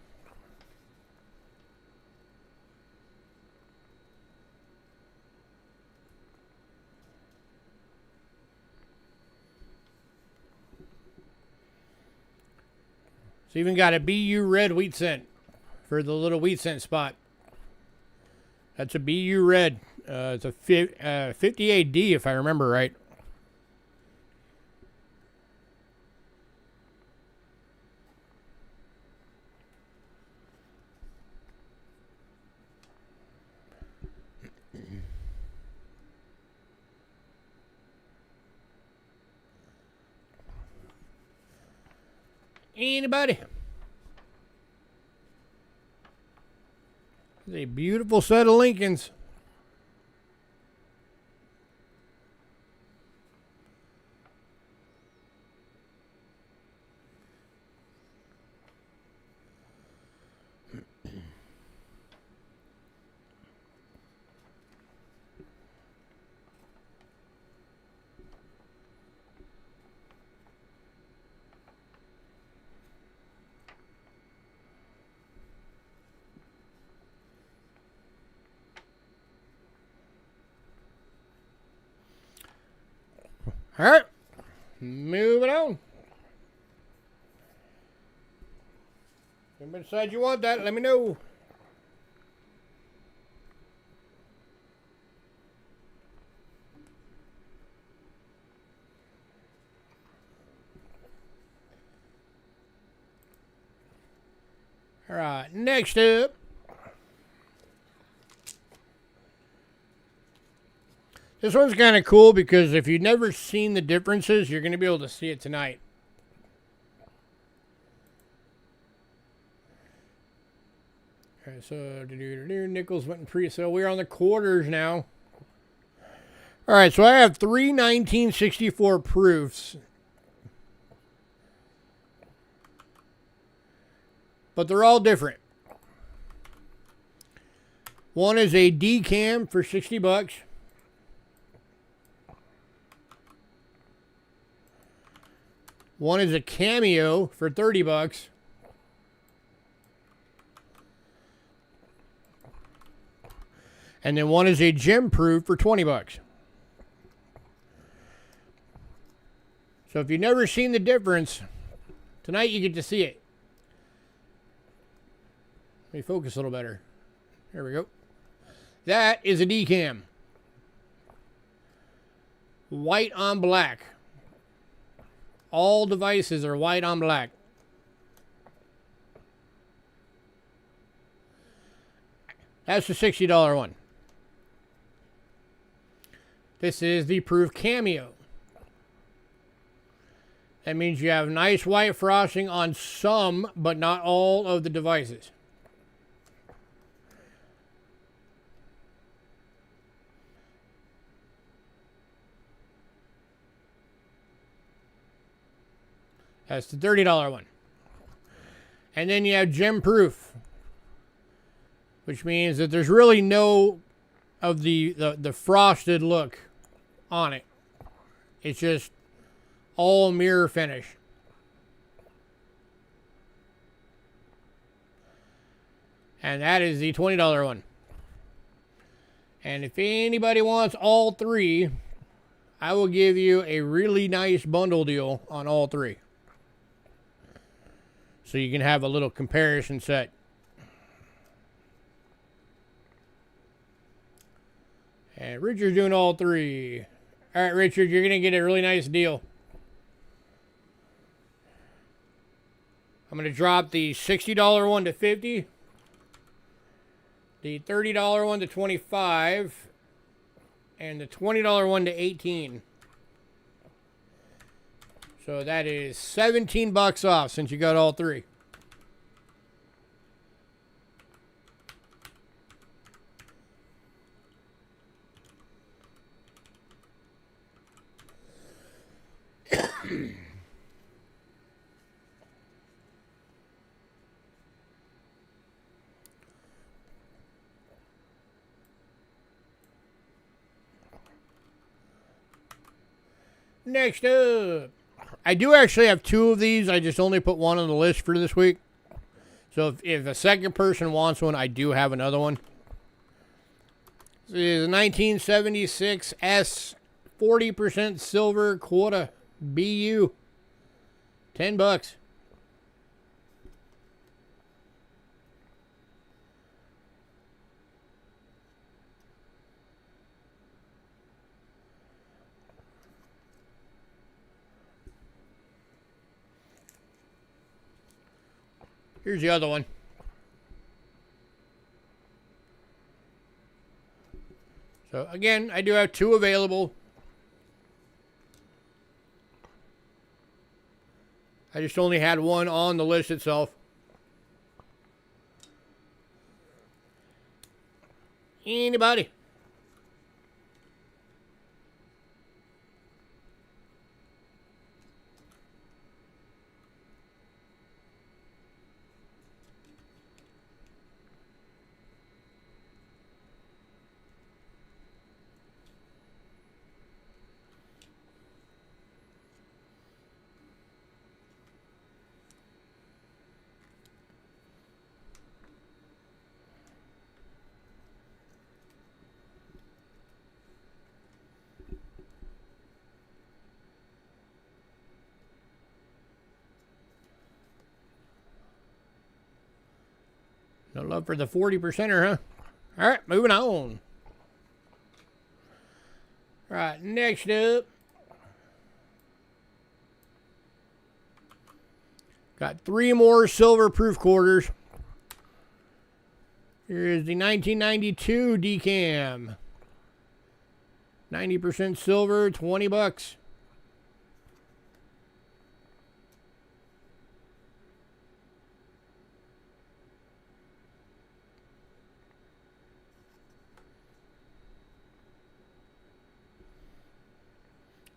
It's even got a BU red wheat cent for the little wheat cent spot. That's a BU red. It's a 58D if I remember right. Anybody? It's a beautiful set of Lincolns. All right, moving on. Anybody decide you want that, let me know. All right, next up. This one's kind of cool because if you've never seen the differences, you're going to be able to see it tonight. All right, so nickels went in pre-sale. We're on the quarters now. All right, so I have three 1964 proofs. But they're all different. One is a decam for $60. One is a cameo for $30. And then one is a gem proof for $20. So if you've never seen the difference, tonight you get to see it. Let me focus a little better. There we go. That is a decam. White on black. All devices are white on black. That's the $60 one. This is the proof cameo. That means you have nice white frosting on some, but not all of the devices. That's the $30 one. And then you have gem proof, which means that there's really no of the frosted look on it. It's just all mirror finish. And that is the $20 one. And if anybody wants all three, I will give you a really nice bundle deal on all three. So you can have a little comparison set. And Richard's doing all three. All right, Richard, you're going to get a really nice deal. I'm going to drop the $60 one to $50. The $30 one to $25. And the $20 one to $18. So that is $17 off since you got all three. Next up, I do actually have two of these. I just only put one on the list for this week. So if a second person wants one, I do have another one. This is a 1976 S 40% silver quota BU. $10. Here's the other one. So again, I do have two available. I just only had one on the list itself. Anybody? No love for the 40%er, huh? All right, moving on. All right, next up. Got three more silver proof quarters. Here's the 1992 decam. 90% silver, $20.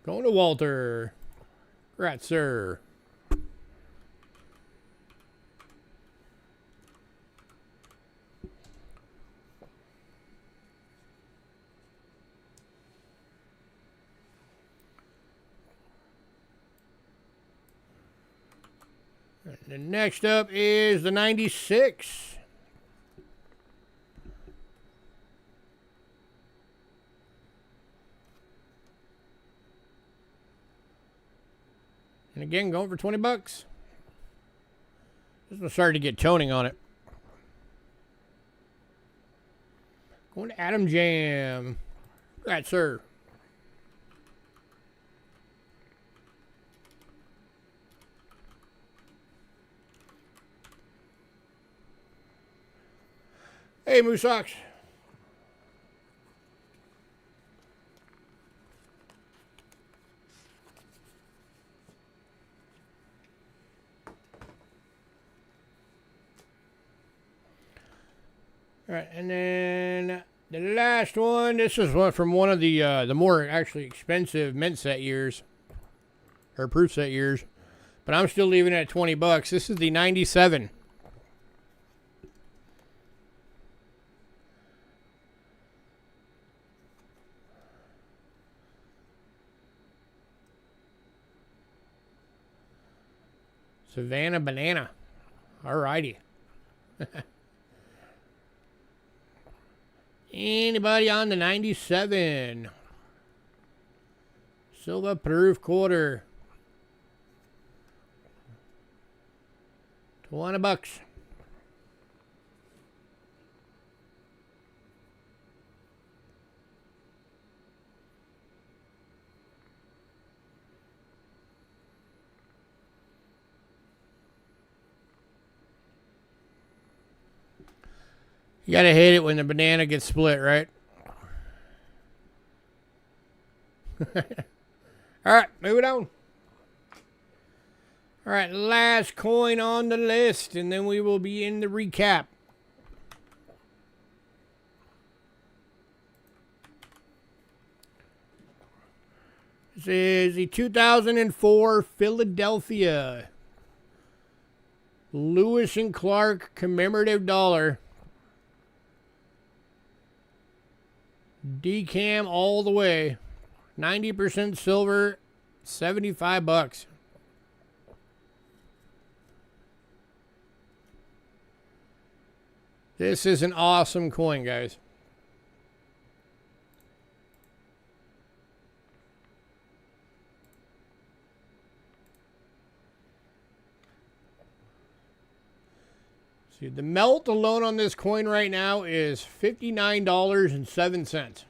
Going to Walter. Congrats, sir. And next up is the 96. And again, going for $20. This one started to get toning on it. Going to Adam Jam. Right, sir. Hey, Moose Sox. All right, and then the last one. This is one from one of the more actually expensive mint set years, or proof set years. But But I'm still leaving it at 20 bucks. This is the 97. Savannah Banana. Alrighty. Anybody on the 97? Silver proof quarter. 20 bucks. You gotta hate it when the banana gets split, right? Alright, moving on. Alright, last coin on the list, and then we will be in the recap. This is the 2004 Philadelphia Lewis and Clark commemorative dollar. Decam all the way. 90% silver, 75 bucks. This is an awesome coin, guys. See, the melt alone on this coin right now is $59.07.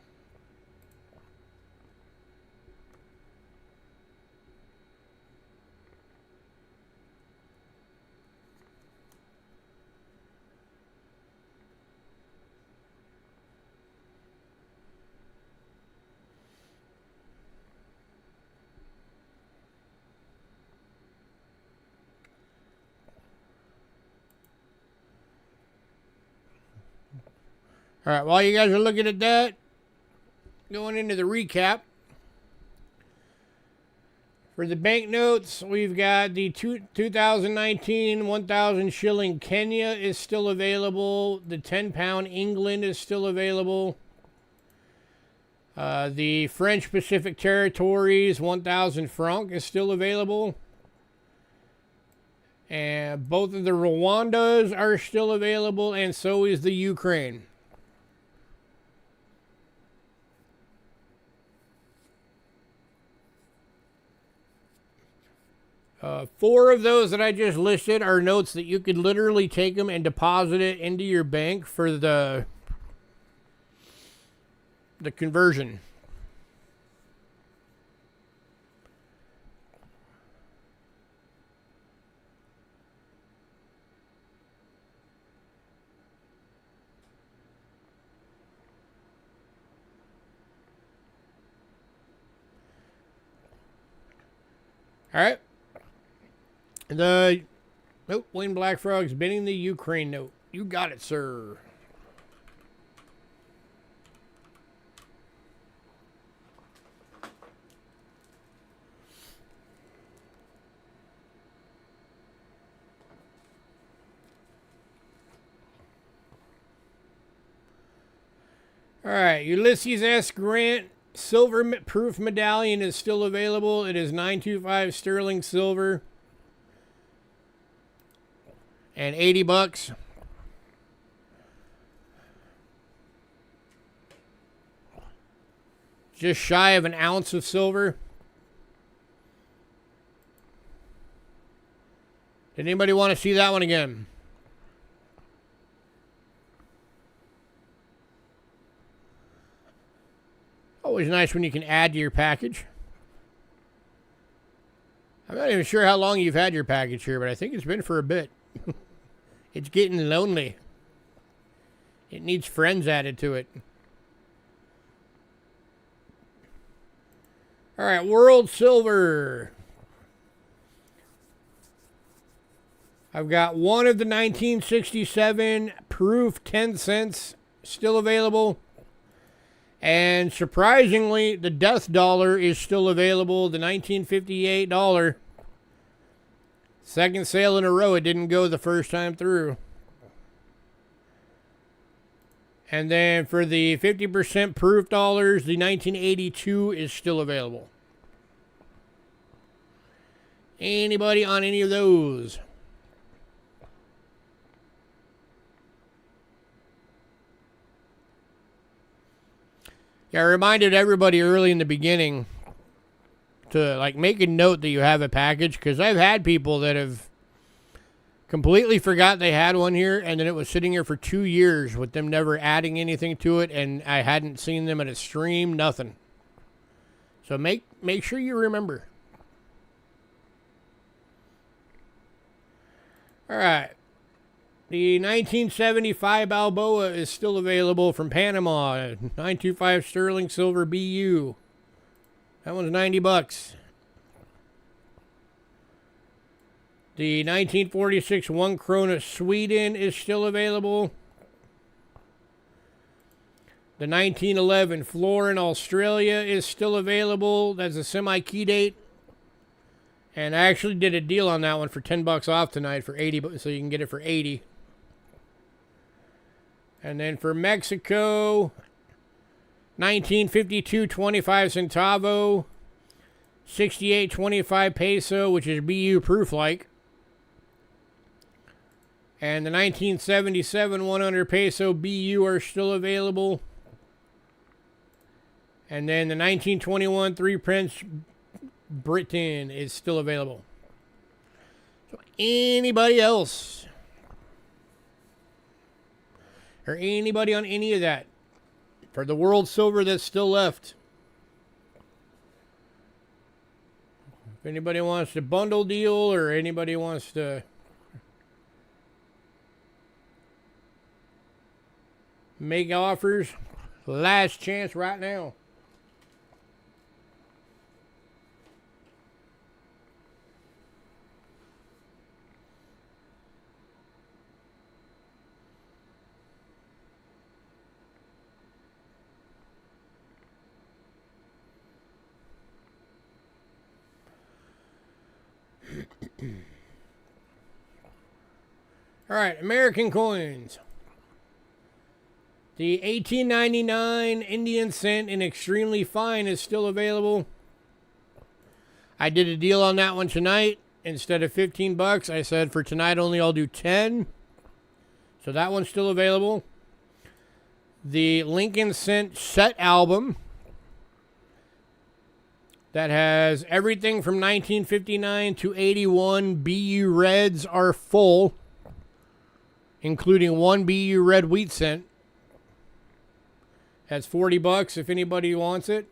All right, while you guys are looking at that, going into the recap. For the banknotes, we've got the 2019 1,000 shilling Kenya is still available. The 10 pound England is still available. The French Pacific Territories 1,000 franc is still available. And both of the Rwandas are still available, and so is the Ukraine. Four of those that I just listed are notes that you could literally take them and deposit it into your bank for the conversion. All right. Wayne Black Frog's bidding the Ukraine note. You got it, sir. All right, Ulysses S. Grant silver proof medallion is still available. It is $925 sterling silver. And 80 bucks. Just shy of an ounce of silver. Did anybody want to see that one again? Always nice when you can add to your package. I'm not even sure how long you've had your package here, but I think it's been for a bit. It's getting lonely. It needs friends added to it. All right, World Silver. I've got one of the 1967 proof 10 cents still available. And surprisingly, the Death Dollar is still available. The $1958 Second sale in a row. It didn't go the first time through. And then for the 50% proof dollars, the 1982 is still available. Anybody on any of those? Yeah, I reminded everybody early in the beginning to like make a note that you have a package, because I've had people that have completely forgot they had one here, and then it was sitting here for 2 years with them never adding anything to it, and I hadn't seen them at a stream, nothing. So make sure you remember. All right. The 1975 Balboa is still available from Panama. 925 sterling silver BU. That one's $90. The 1946 1 krona Sweden is still available. The 1911 Florin Australia is still available. That's a semi-key date. And I actually did a deal on that one for $10 off tonight for 80, so you can get it for 80. And then for Mexico, 1952 25 centavo, 68.25 peso, which is BU proof like. And the 1977 100 peso BU are still available. And then the 1921 3 Prince Britain is still available. So anybody else? Or anybody on any of that? For the world silver that's still left. If anybody wants to bundle deal, or anybody wants to make offers, last chance right now. All right, American coins. The 1899 Indian cent in extremely fine is still available. I did a deal on that one tonight. Instead of $15, I said for tonight only I'll do 10. So that one's still available. The Lincoln Cent set album that has everything from 1959 to 81 BU reds are full, including one BU red wheat cent. That's $40 if anybody wants it.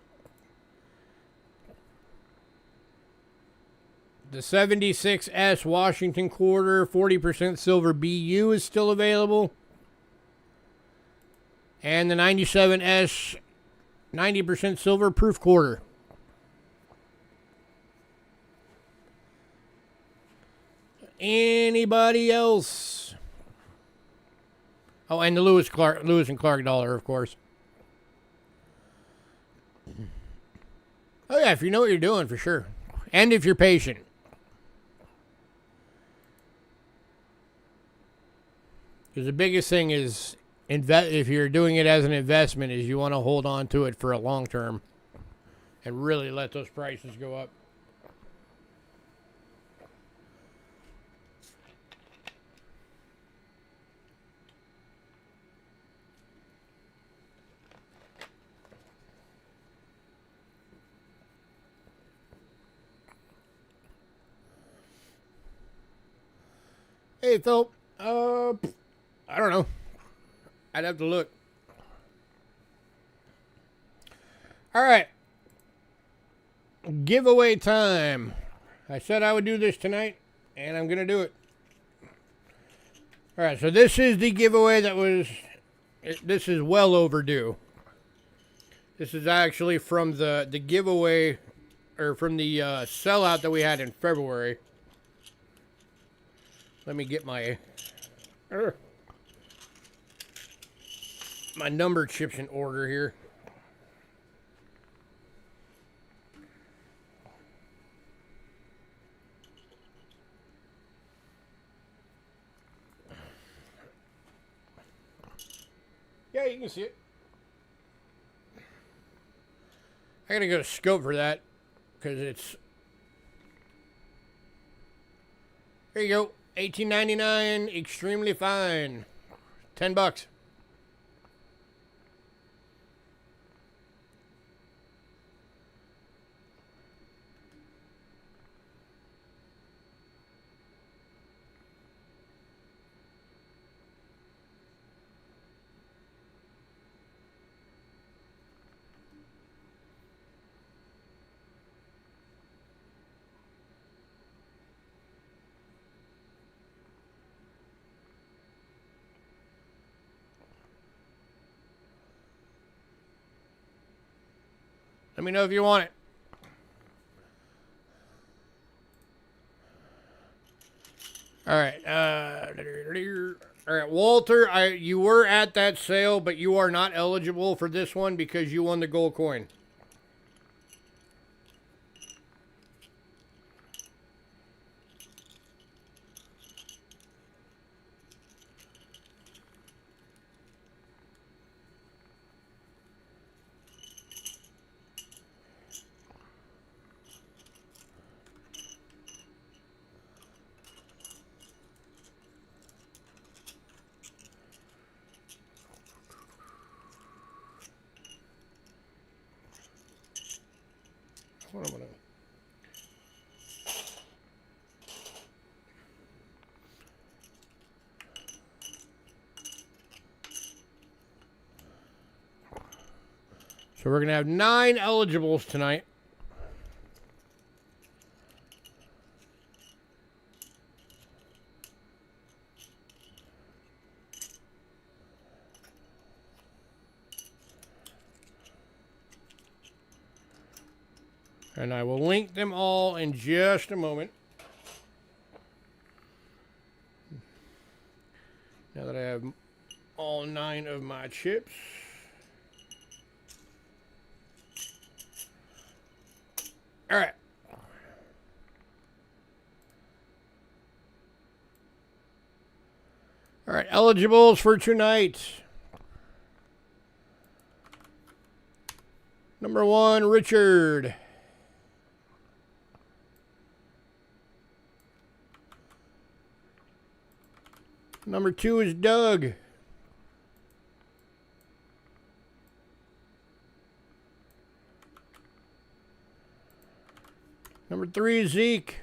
The 76S Washington quarter, 40% silver BU is still available. And the 97S 90% silver proof quarter. Anybody else? Oh, and the Lewis and Clark dollar, of course. Oh yeah, if you know what you're doing, for sure. And if you're patient. Because the biggest thing is, if you're doing it as an investment, is you want to hold on to it for a long term and really let those prices go up. Hey, Phil. I don't know. I'd have to look. All right. Giveaway time. I said I would do this tonight, and I'm going to do it. All right, so this is the giveaway that was... This is well overdue. This is actually from the giveaway, or from the sellout that we had in February. Let me get my number chips in order here. Yeah, you can see it. I gotta go to scope for that because it's. There you go. $18.99. Extremely fine. $10. Let me know if you want it. All right. All right, Walter, you were at that sale, but you are not eligible for this one because you won the gold coin. What am I doing? So we're going to have 9 eligibles tonight. And I will link them all in just a moment. Now that I have all 9 of my chips. All right. All right, eligibles for tonight. Number 1, Richard. Number 2 is Doug. Number 3 is Zeke.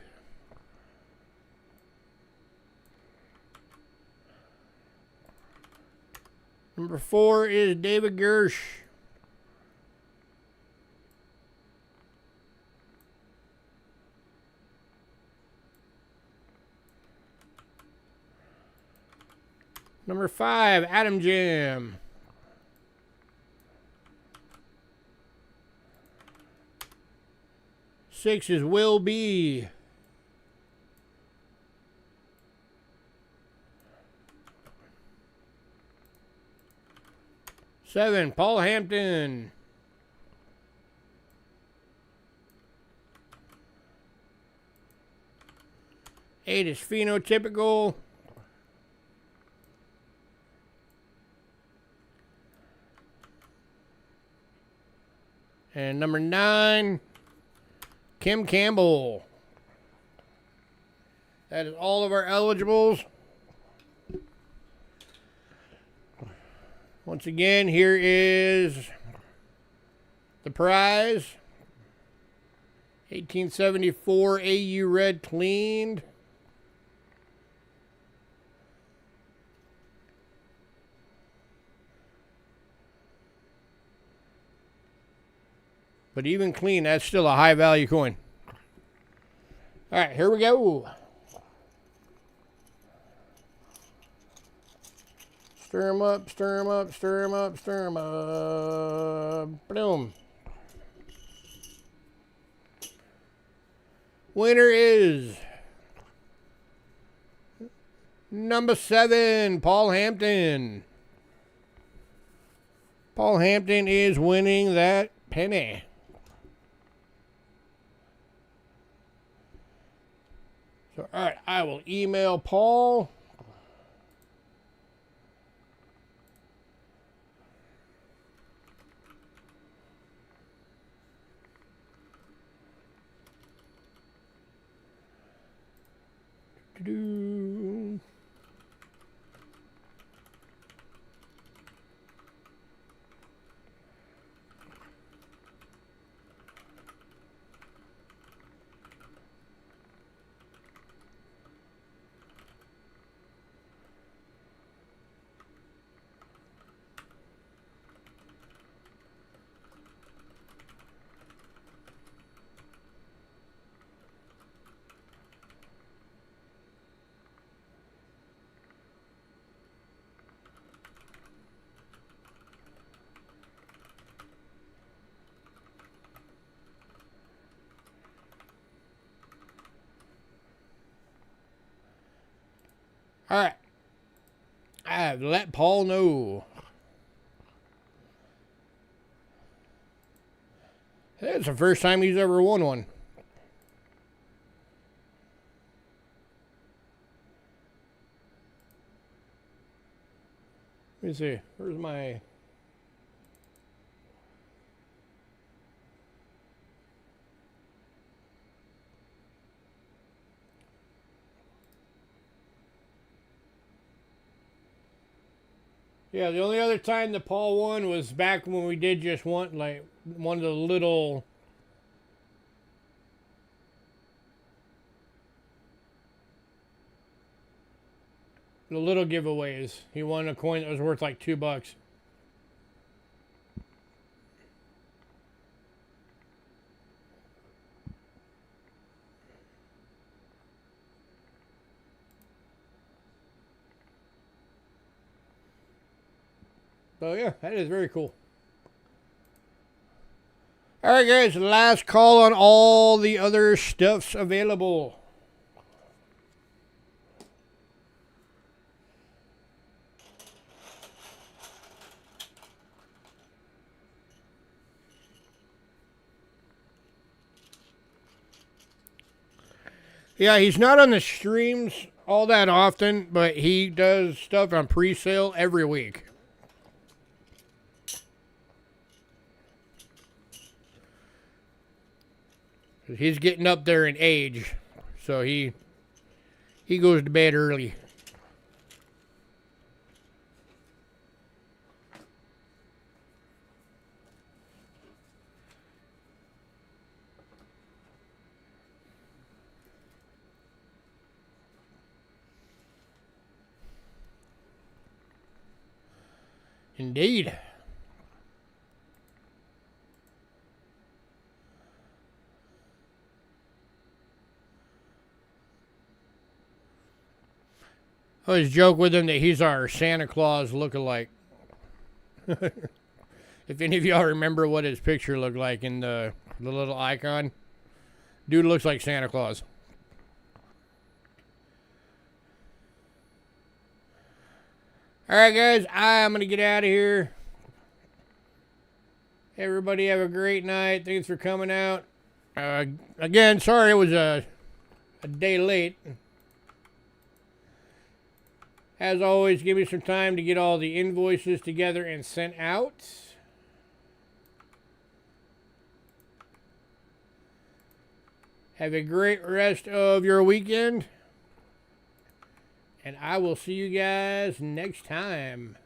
Number 4 is David Gersh. Number 5, Adam Jam. Six is Will B. Seven, Paul Hampton. Eight is Phenotypical. And number 9, Kim Campbell. That is all of our eligibles. Once again, here is the prize. 1874 AU Red cleaned. But even clean, that's still a high value coin. All right, here we go. Stir them up, stir them up, stir them up, stir them up. Boom. Winner is number 7, Paul Hampton. Paul Hampton is winning that penny. So, all right, I will email Paul. All right. I've let Paul know. That's the first time he's ever won one. Let me see. Where's my... Yeah, the only other time that Paul won was back when we did just one, like, one of the little... The little giveaways. He won a coin that was worth like $2. So yeah, that is very cool. Alright guys, last call on all the other stuffs available. Yeah, he's not on the streams all that often, but he does stuff on pre-sale every week. He's getting up there in age, so he goes to bed early. Indeed. I always joke with him that he's our Santa Claus lookalike. If any of y'all remember what his picture looked like in the little icon, dude looks like Santa Claus. Alright guys, I'm going to get out of here. Everybody have a great night. Thanks for coming out. Again, sorry it was a day late. As always, give me some time to get all the invoices together and sent out. Have a great rest of your weekend. And I will see you guys next time.